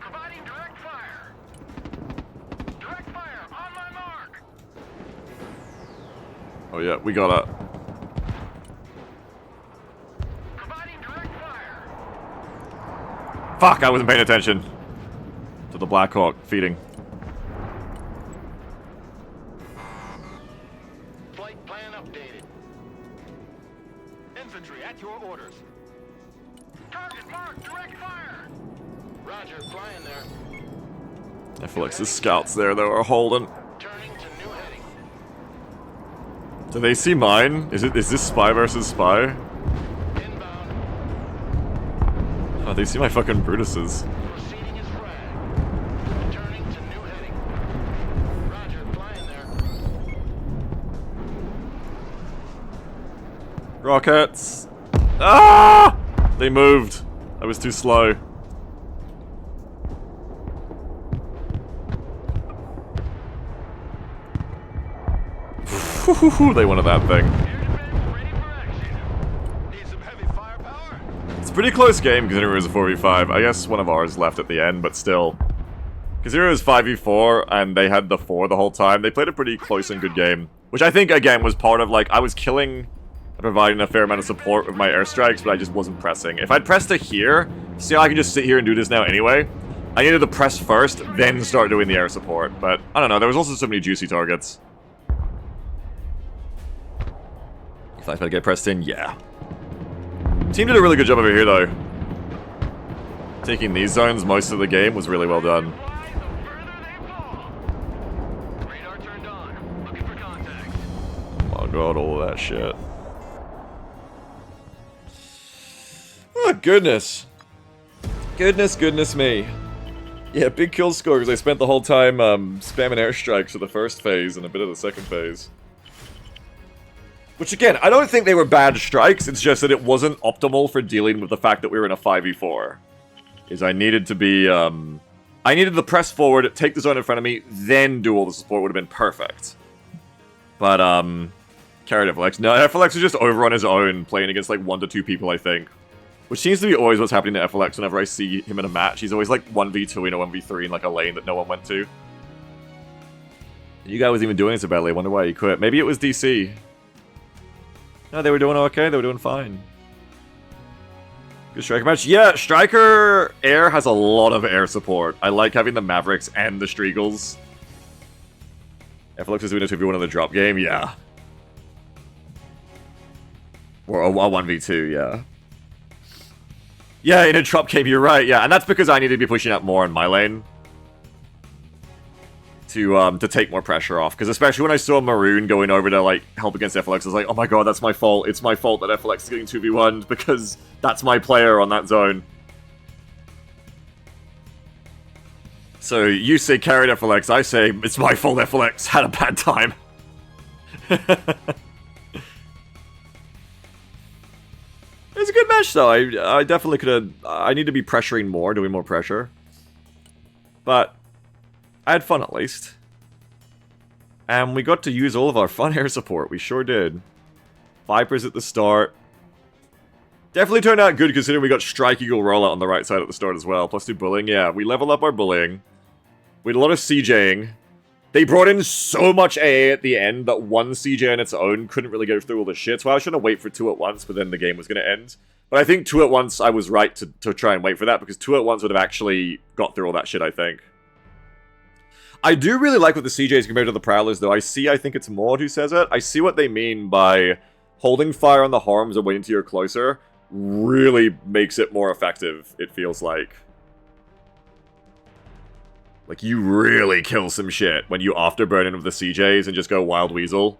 Providing direct fire. Direct fire on my mark. Oh yeah, we got it. Providing direct fire. Fuck, I wasn't paying attention. To the Blackhawk feeding. infantry at your orders. Target marked. Direct fire. Roger, flying there. FLX's scouts there, though, are holding. Turning to new heading. Do they see mine? Is this spy versus spy? Inbound. Oh, they see my fucking Brutuses. Proceeding as flag. Turning to new heading. Roger, flying there. Rockets! Ah! They moved. I was too slow. They wanted that thing. Air defense ready for action. Need some heavy firepower? It's a pretty close game considering it was a 4v5. I guess one of ours left at the end, but still. Considering it was 5v4 and they had the 4 the whole time, they played a pretty close and good game. Which I think, again, was part of, like, I was killing and providing a fair amount of support with my airstrikes, but I just wasn't pressing. If I'd pressed it here, see how I can just sit here and do this now anyway? I needed to press first, then start doing the air support. But, I don't know, there was also so many juicy targets. If I could get pressed in, yeah. Team did a really good job over here, though. Taking these zones most of the game was really well done. Fly the further they fall. Radar turned on. Looking for contact. Oh god, all of that shit. Oh, goodness. Goodness me. Yeah, big kill score because I spent the whole time spamming airstrikes for the first phase and a bit of the second phase. Which again, I don't think they were bad strikes, it's just that it wasn't optimal for dealing with the fact that we were in a 5v4. Is I needed to be, I needed to press forward, take the zone in front of me, then do all the support would have been perfect. But, carried FLX. No, FLX is just over on his own, playing against like 1 to 2 people, I think. Which seems to be always what's happening to FLX whenever I see him in a match. He's always like 1v2 or 1v3 in like a lane that no one went to. You guy was even doing so badly, I wonder why he quit. Maybe it was DC. No, they were doing okay, they were doing fine. Good Striker match. Yeah, Striker Air has a lot of air support. I like having the Mavericks and the Striegels. FLX is doing a 2v1 in the drop game, yeah. Or a 1v2, yeah. Yeah, in a drop game, you're right, yeah. And that's because I need to be pushing out more in my lane. To take more pressure off. Because especially when I saw Maroon going over to, like, help against FLX, I was like, oh my god, that's my fault. It's my fault that FLX is getting 2v1'd because that's my player on that zone. So, you say carried FLX, I say it's my fault FLX had a bad time. It's a good match, though. I definitely could have... I need to be pressuring more, doing more pressure. But I had fun, at least. And we got to use all of our fun air support. We sure did. Vipers at the start. Definitely turned out good, considering we got Strike Eagle rollout on the right side at the start as well. Plus 2 bullying. Yeah, we leveled up our bullying. We had a lot of CJing. They brought in so much AA at the end that one CJ on its own couldn't really go through all the shit. So I was trying to wait for 2 at once, but then the game was going to end. But I think 2 at once, I was right to try and wait for that, because 2 at once would have actually got through all that shit, I think. I do really like what the CJs compared to the Prowlers, though. I think it's Maud who says it. I see what they mean by holding fire on the harms and waiting till you're closer really makes it more effective, it feels like. Like, you really kill some shit when you afterburn in with the CJs and just go Wild Weasel.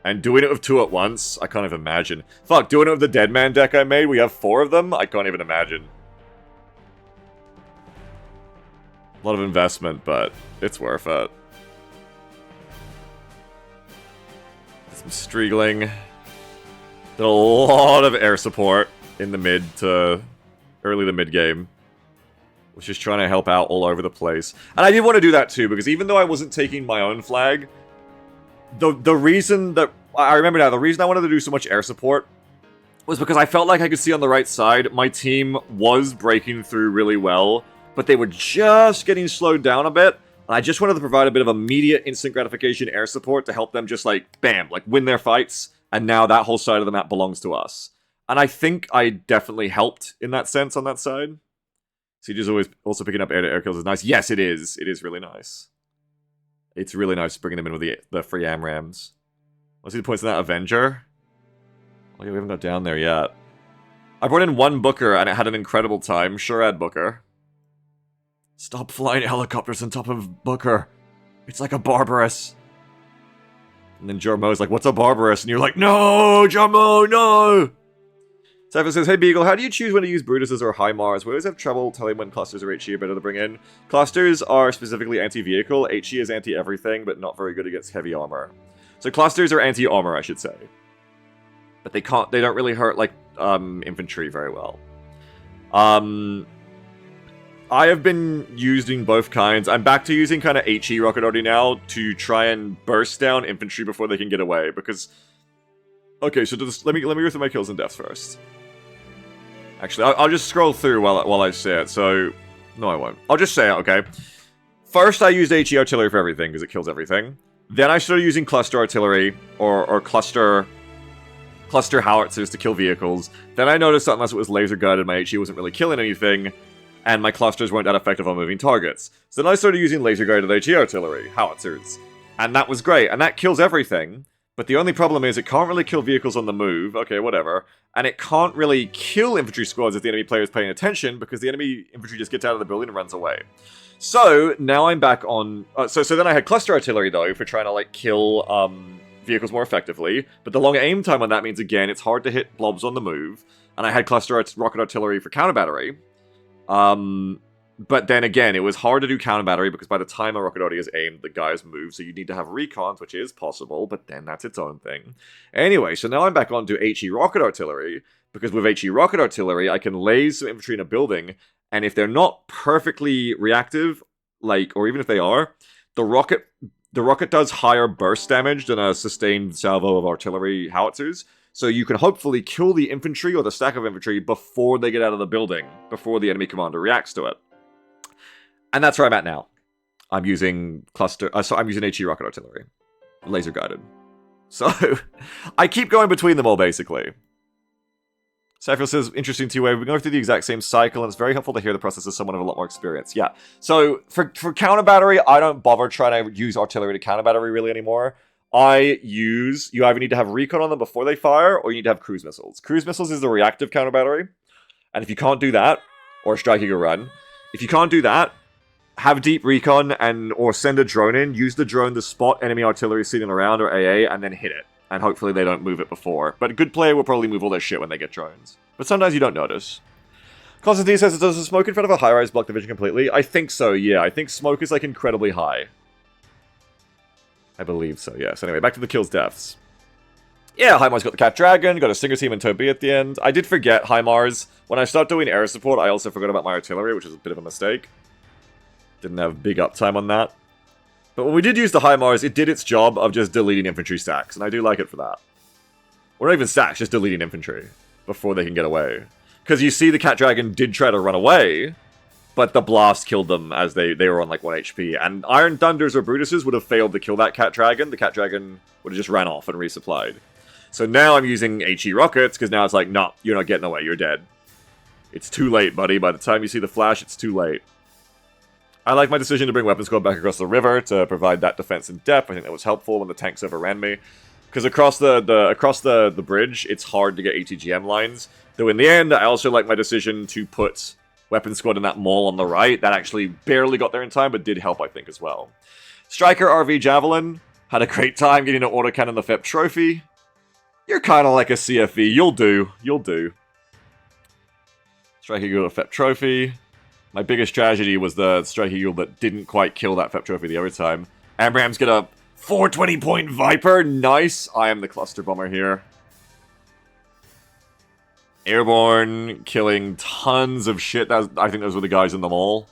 And doing it with 2 at once, I can't even imagine. Fuck, doing it with the Deadman deck I made, we have 4 of them? I can't even imagine. A lot of investment, but it's worth it. Some Striegling. Did a lot of air support in the mid to early to mid game. Was just trying to help out all over the place. And I did want to do that too, because even though I wasn't taking my own flag, the reason that... I remember now, the reason I wanted to do so much air support was because I felt like I could see on the right side, my team was breaking through really well, but they were just getting slowed down a bit, and I just wanted to provide a bit of immediate instant gratification air support to help them just like, bam, like win their fights, and now that whole side of the map belongs to us. And I think I definitely helped in that sense on that side. CJ's always also picking up air-to-air kills is nice. Yes, it is. It is really nice. It's really nice bringing them in with the free AMRAMs. Want to see the points of that Avenger? Oh yeah, we haven't got down there yet. I brought in one Booker and it had an incredible time. Shurad Booker. Stop flying helicopters on top of Booker. It's like a Barbarous. And then Jormo's like, what's a Barbarous? And you're like, no, Jormo, no! Cypher says, hey Beagle, how do you choose when to use Brutuses or HIMARS? We always have trouble telling when clusters or HE are better to bring in. Clusters are specifically anti-vehicle, HE is anti-everything, but not very good against heavy armor. So clusters are anti-armor, I should say. But they don't really hurt, like, infantry very well. I have been using both kinds. I'm back to using kind of HE rocket artillery now to try and burst down infantry before they can get away, because... Okay, so let me go through my kills and deaths first. Actually, I'll just scroll through while I say it, so... No, I won't. I'll just say it, okay? First, I used HE artillery for everything, because it kills everything. Then I started using cluster artillery, or cluster howitzers to kill vehicles. Then I noticed that unless it was laser guided, my HE wasn't really killing anything, and my clusters weren't that effective on moving targets. So then I started using laser guided HE artillery, howitzers. And that was great, and that kills everything. But the only problem is it can't really kill vehicles on the move, okay, whatever, and it can't really kill infantry squads if the enemy player is paying attention, because the enemy infantry just gets out of the building and runs away. So, now I'm back on... So then I had cluster artillery, though, for trying to, like, kill vehicles more effectively, but the long aim time on that means, again, it's hard to hit blobs on the move, and I had cluster rocket artillery for counter battery. But then again, it was hard to do counter battery because by the time a rocket artillery is aimed, the guys move, so you need to have recons, which is possible, but then that's its own thing. Anyway, so now I'm back on to HE rocket artillery, because with HE rocket artillery, I can laze some infantry in a building, and if they're not perfectly reactive, like, or even if they are, the rocket does higher burst damage than a sustained salvo of artillery howitzers, so you can hopefully kill the infantry or the stack of infantry before they get out of the building, before the enemy commander reacts to it. And that's where I'm at now. I'm using I'm using HE rocket artillery. Laser guided. So, I keep going between them all, basically. Cypher says, interesting two-way. We're going through the exact same cycle, and it's very helpful to hear the process of someone of a lot more experience. Yeah. So, for counter battery, I don't bother trying to use artillery to counter battery really anymore. You either need to have recon on them before they fire, or you need to have cruise missiles. Cruise missiles is a reactive counter battery, and if you can't do that, or striking a run, if you can't do that, have deep recon or send a drone in, use the drone to spot enemy artillery sitting around or AA, and then hit it. And hopefully they don't move it before. But a good player will probably move all their shit when they get drones. But sometimes you don't notice. Constantine says, does the smoke in front of a high-rise block the vision completely? I think so, yeah. I think smoke is like incredibly high. I believe so, yes. Anyway, back to the kills deaths. Yeah, HIMARS got the Cat Dragon, got a Stinger Team and Toby at the end. I did forget HIMARS. When I started doing air support, I also forgot about my artillery, which was a bit of a mistake. Didn't have big uptime on that. But when we did use the HIMARS, it did its job of just deleting infantry stacks, and I do like it for that. Or not even stacks, just deleting infantry before they can get away. Because you see the Cat Dragon did try to run away, but the blast killed them as they were on like 1 HP. And Iron Thunders or Brutuses would have failed to kill that Cat Dragon. The Cat Dragon would have just ran off and resupplied. So now I'm using HE rockets, because now it's like, nah, you're not getting away, you're dead. It's too late, buddy. By the time you see the flash, it's too late. I like my decision to bring Weapon Squad back across the river to provide that defense in depth. I think that was helpful when the tanks overran me. Because across the bridge, it's hard to get ATGM lines. Though in the end, I also like my decision to put Weapon Squad in that mall on the right. That actually barely got there in time, but did help, I think, as well. Striker RV Javelin had a great time getting an autocannon the FEP trophy. You're kind of like a CFE. You'll do. You'll do. Striker got a FEP trophy. My biggest tragedy was the Striker Eagle that didn't quite kill that FEP trophy the other time. Amram's got a 420-point Viper. Nice. I am the cluster bomber here. Airborne, killing tons of shit. I think those were the guys in the mall.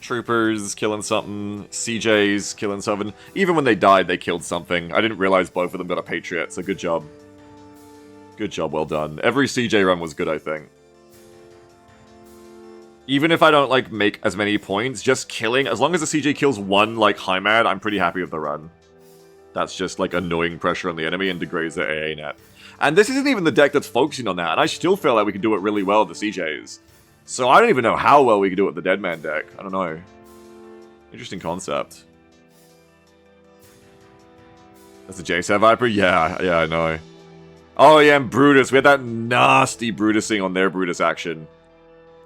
Troopers killing something. CJs killing something. Even when they died, they killed something. I didn't realize both of them got a Patriot, so good job. Good job, well done. Every CJ run was good, I think. Even if I don't, like, make as many points, just killing, as long as the CJ kills one, like, HIMAD, I'm pretty happy with the run. That's just, like, annoying pressure on the enemy and degrades their AA net. And this isn't even the deck that's focusing on that, and I still feel like we can do it really well with the CJs. So I don't even know how well we can do it with the Deadman deck. I don't know. Interesting concept. That's a JSAT Viper? Yeah, I know. Oh yeah, and Brutus. We had that nasty Brutusing on their Brutus action.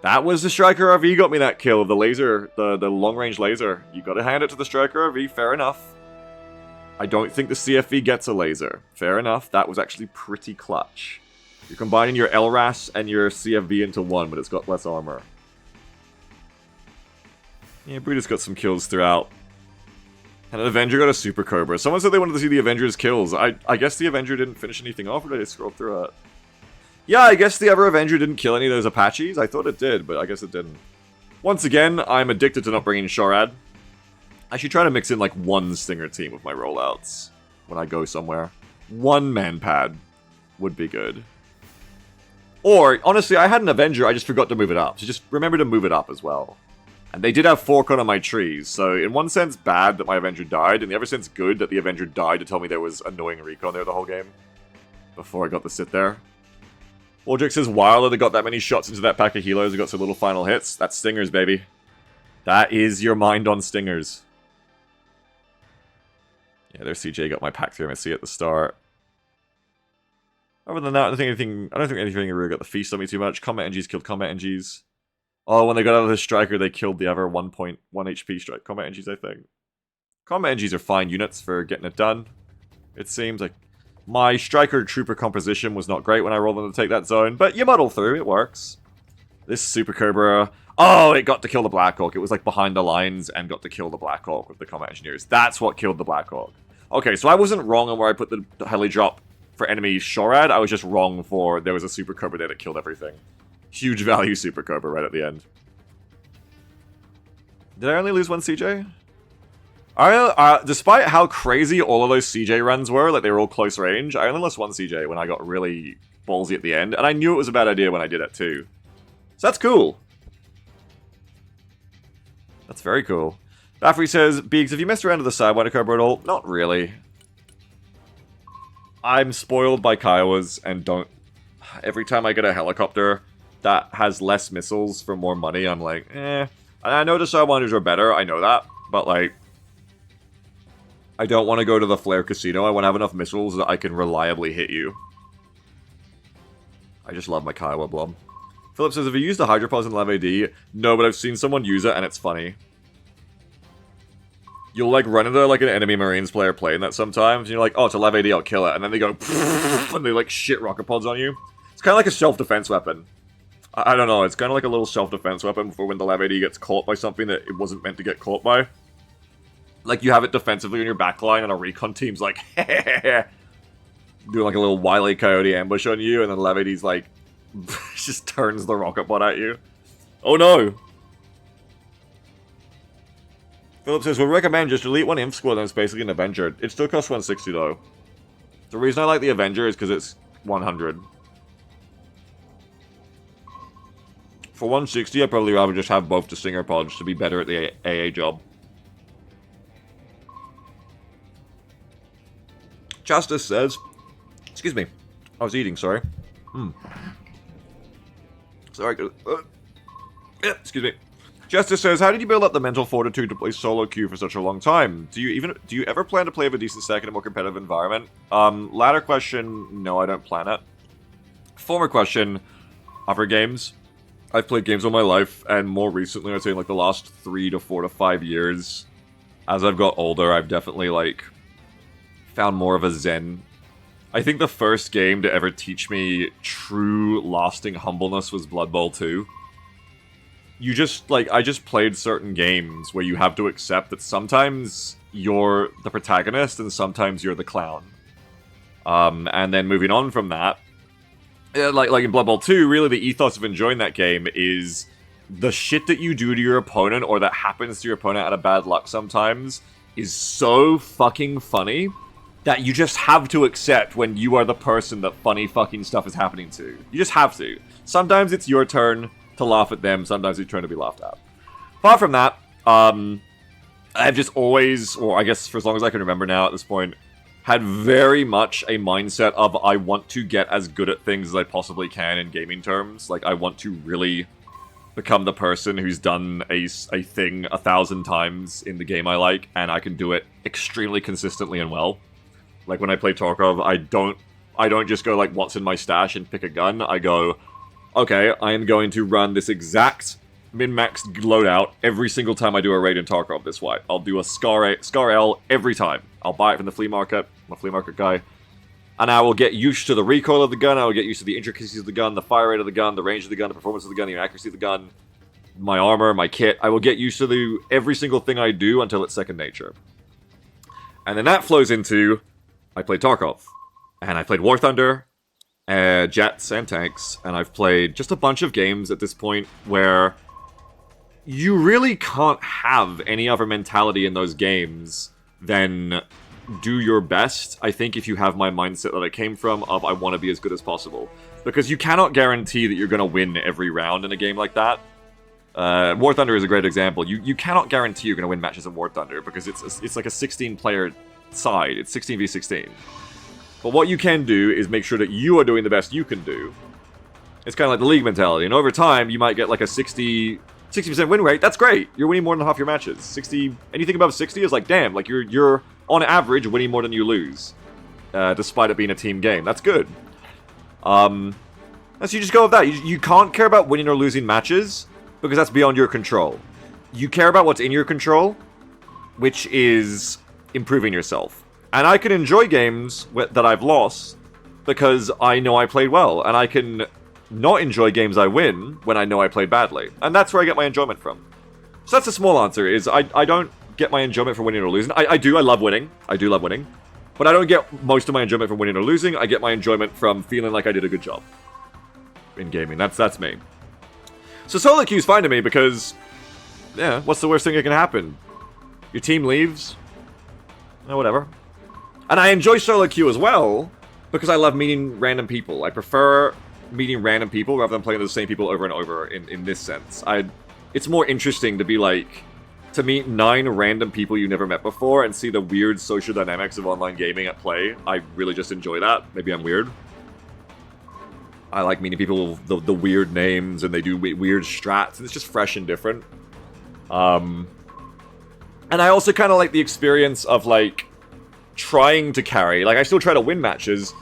That was the Striker RV got me that kill. The laser, the long-range laser. You gotta hand it to the Striker RV, fair enough. I don't think the CFV gets a laser. Fair enough, that was actually pretty clutch. You're combining your LRAS and your CFV into one, but it's got less armor. Yeah, Brutus got some kills throughout. And an Avenger got a Super Cobra. Someone said they wanted to see the Avenger's kills. I guess the Avenger didn't finish anything off, or did I scroll through it? Yeah, I guess the other Avenger didn't kill any of those Apaches. I thought it did, but I guess it didn't. Once again, I'm addicted to not bringing Shorad. I should try to mix in like one Stinger team with my rollouts when I go somewhere. One man-pad would be good. Or, honestly, I had an Avenger, I just forgot to move it up. So just remember to move it up as well. And they did have 4 con on my trees, so in one sense bad that my Avenger died, in the other sense good that the Avenger died to tell me there was annoying recon there the whole game. Before I got to sit there. Waldrick says, Wilder, they got that many shots into that pack of healers, they got some little final hits. That's Stingers, baby. That is your mind on Stingers. Yeah, there's CJ got my pack through MSC at the start. Other than that, I don't think anything really got the feast on me too much. Combat NGs killed Combat NGs. Oh, when they got out of the Striker, they killed the other 1.1 HP strike Combat NGs, I think. Combat NGs are fine units for getting it done. It seems like my Striker Trooper composition was not great when I rolled them to take that zone, but you muddle through, it works. This Super Cobra... Oh, it got to kill the Black Hawk. It was like behind the lines and got to kill the Black Hawk with the Combat Engineers. That's what killed the Black Hawk. Okay, so I wasn't wrong on where I put the heli drop for enemy Shorad. I was just wrong for there was a Super Cobra there that killed everything. Huge value Super Cobra right at the end. Did I only lose one CJ? Despite how crazy all of those CJ runs were, like they were all close range, I only lost one CJ when I got really ballsy at the end, and I knew it was a bad idea when I did it too. So that's cool. That's very cool. Baffrey says, Beegs, have you messed around with the Sidewinder Cobra at all? Not really. I'm spoiled by Kiowas and don't... Every time I get a helicopter that has less missiles for more money, I'm like, eh. And I know the Sidewinders are better, I know that, but like... I don't want to go to the Flare Casino, I want to have enough missiles that I can reliably hit you. I just love my Kiowa blob. Philip says, have you used the Hydropause in Lav AD? No, but I've seen someone use it and it's funny. You'll like run into like an enemy Marines player playing that sometimes, and you're like, oh, it's a Lav AD, I'll kill it. And then they go, and they like shit rocket pods on you. It's kind of like a self-defense weapon. I don't know, it's kind of like a little self-defense weapon for when the Lav AD gets caught by something that it wasn't meant to get caught by. Like, you have it defensively on your backline, and a recon team's like, doing like a little Wile E. Coyote ambush on you, and then Lav AD's like, just turns the rocket pod at you. Oh no! Philip says, would recommend just delete one Imp Squad and it's basically an Avenger. It still costs 160 though. The reason I like the Avenger is because it's 100. For 160, I'd probably rather just have both the Stinger pods to be better at the AA job. Justice says, excuse me, I was eating, sorry. Sorry, excuse me. Justice says, how did you build up the mental fortitude to play solo queue for such a long time? Do you ever plan to play with a decent stack in a more competitive environment? Latter question, no, I don't plan it. Former question, other games. I've played games all my life, and more recently, I'd say in like the last 3 to 4 to 5 years, as I've got older, I've definitely like found more of a zen. I think the first game to ever teach me true lasting humbleness was Blood Bowl 2. You just, like, I just played certain games where you have to accept that sometimes you're the protagonist and sometimes you're the clown. And then moving on from that, like in Blood Bowl 2, really the ethos of enjoying that game is the shit that you do to your opponent or that happens to your opponent out of bad luck sometimes is so fucking funny that you just have to accept when you are the person that funny fucking stuff is happening to. You just have to. Sometimes it's your turn to laugh at them, sometimes it's trying to be laughed at. Apart from that, I've just always, or I guess for as long as I can remember now at this point, had very much a mindset of I want to get as good at things as I possibly can in gaming terms. Like, I want to really become the person who's done a thing 1,000 times in the game I like, and I can do it extremely consistently and well. Like when I play Tarkov, I don't just go like what's in my stash and pick a gun. I go, okay, I am going to run this exact min-max loadout every single time I do a raid in Tarkov this way. I'll do a Scar L every time. I'll buy it from the flea market. I'm a flea market guy. And I will get used to the recoil of the gun, I will get used to the intricacies of the gun, the fire rate of the gun, the range of the gun, the performance of the gun, the accuracy of the gun, my armor, my kit. I will get used to every single thing I do until it's second nature. And then that flows into, I played Tarkov. And I played War Thunder, jets and tanks, and I've played just a bunch of games at this point where you really can't have any other mentality in those games than do your best. I think if you have my mindset that I came from of I want to be as good as possible. Because you cannot guarantee that you're going to win every round in a game like that. War Thunder is a great example. You cannot guarantee you're going to win matches in War Thunder because it's like a 16-player side. It's 16v16. But what you can do is make sure that you are doing the best you can do. It's kind of like the league mentality. And over time, you might get like a 60% win rate. That's great. You're winning more than half your matches. 60, anything above 60 is like, damn, like you're on average winning more than you lose, despite it being a team game. That's good. So you just go with that. You can't care about winning or losing matches because that's beyond your control. You care about what's in your control, which is improving yourself. And I can enjoy games that I've lost because I know I played well, and I can not enjoy games I win when I know I played badly. And that's where I get my enjoyment from. So that's a small answer, is I don't get my enjoyment from winning or losing. I love winning. I do love winning. But I don't get most of my enjoyment from winning or losing. I get my enjoyment from feeling like I did a good job in gaming. That's me. So solo queue's fine to me because, yeah, what's the worst thing that can happen? Your team leaves? Whatever. And I enjoy solo queue as well because I love meeting random people. I prefer meeting random people rather than playing the same people over and over in this sense. It's more interesting to be like, to meet 9 random people you never met before and see the weird social dynamics of online gaming at play. I really just enjoy that. Maybe I'm weird. I like meeting people with the weird names and they do weird strats, and it's just fresh and different. And I also kind of like the experience of like trying to carry. Like I still try to win matches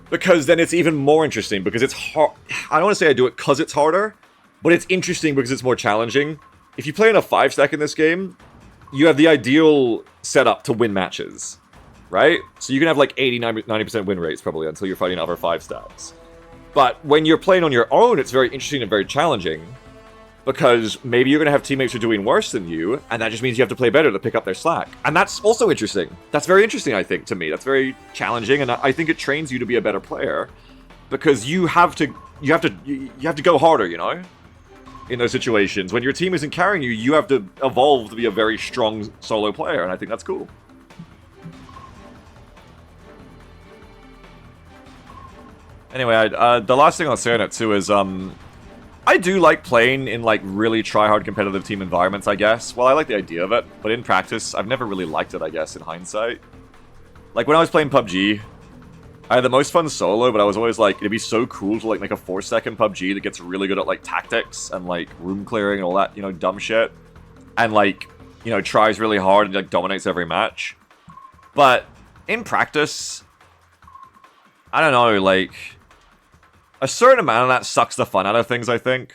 because then it's even more interesting because it's hard. I don't want to say I do it because it's harder, but it's interesting because it's more challenging. If you play in a 5-stack in this game, you have the ideal setup to win matches, right? So you can have like 80, 90% win rates probably until you're fighting other 5-stacks. But when you're playing on your own, it's very interesting and very challenging because maybe you're going to have teammates who are doing worse than you, and that just means you have to play better to pick up their slack. And that's also interesting. That's very interesting, I think, to me. That's very challenging, and I think it trains you to be a better player because you have to go harder, you know? In those situations. When your team isn't carrying you, you have to evolve to be a very strong solo player, and I think that's cool. Anyway, the last thing I'll say on it too is, I do like playing in like really try-hard competitive team environments, I guess. Well, I like the idea of it, but in practice, I've never really liked it, I guess, in hindsight. Like when I was playing PUBG, I had the most fun solo, but I was always like, it'd be so cool to like make a 4-second PUBG that gets really good at like tactics and like room clearing and all that, you know, dumb shit. And like, you know, tries really hard and like dominates every match. But in practice, I don't know, like, a certain amount of that sucks the fun out of things, I think.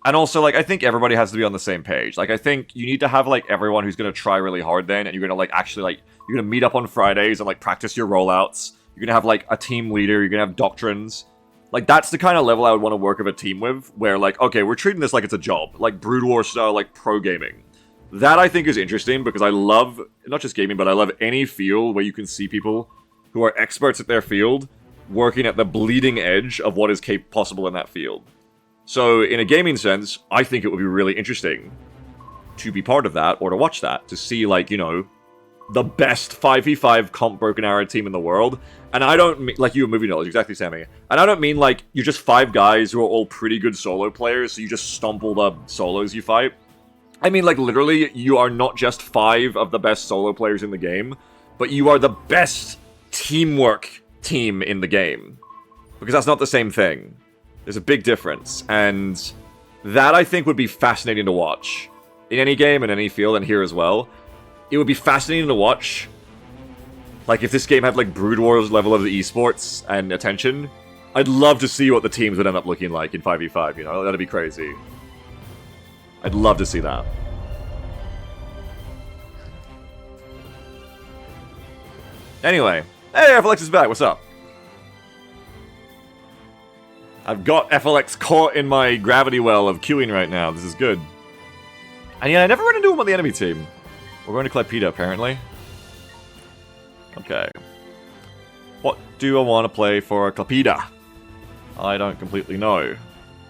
And also, like, I think everybody has to be on the same page. Like, I think you need to have, like, everyone who's going to try really hard then, and you're going to, like, actually, like, you're going to meet up on Fridays and, like, practice your rollouts. You're going to have, like, a team leader. You're going to have doctrines. Like, that's the kind of level I would want to work with a team with, where, like, okay, we're treating this like it's a job. Like, Brood War style, like, pro gaming. That, I think, is interesting, because I love, not just gaming, but I love any field where you can see people who are experts at their field working at the bleeding edge of what is possible in that field. So, in a gaming sense, I think it would be really interesting to be part of that, or to watch that, to see, like, you know, the best 5v5 comp Broken Arrow team in the world. And I don't mean, like, you have movie knowledge, exactly, Sammy. And I don't mean, like, you're just 5 guys who are all pretty good solo players, so you just stomp all the solos you fight. I mean, like, literally, you are not just 5 of the best solo players in the game, but you are the best teamwork team in the game. Because that's not the same thing. There's a big difference, and that, I think, would be fascinating to watch. In any game, in any field, and here as well. It would be fascinating to watch Like, if this game had, like, Brood Wars level of the esports and attention, I'd love to see what the teams would end up looking like in 5v5, you know? That'd be crazy. I'd love to see that. Anyway. Hey, FLX is back, what's up? I've got FLX caught in my gravity well of queuing right now, this is good. And yeah, I never run into him on the enemy team. We're going to Clepida, apparently. Okay. What do I want to play for Clepida? I don't completely know.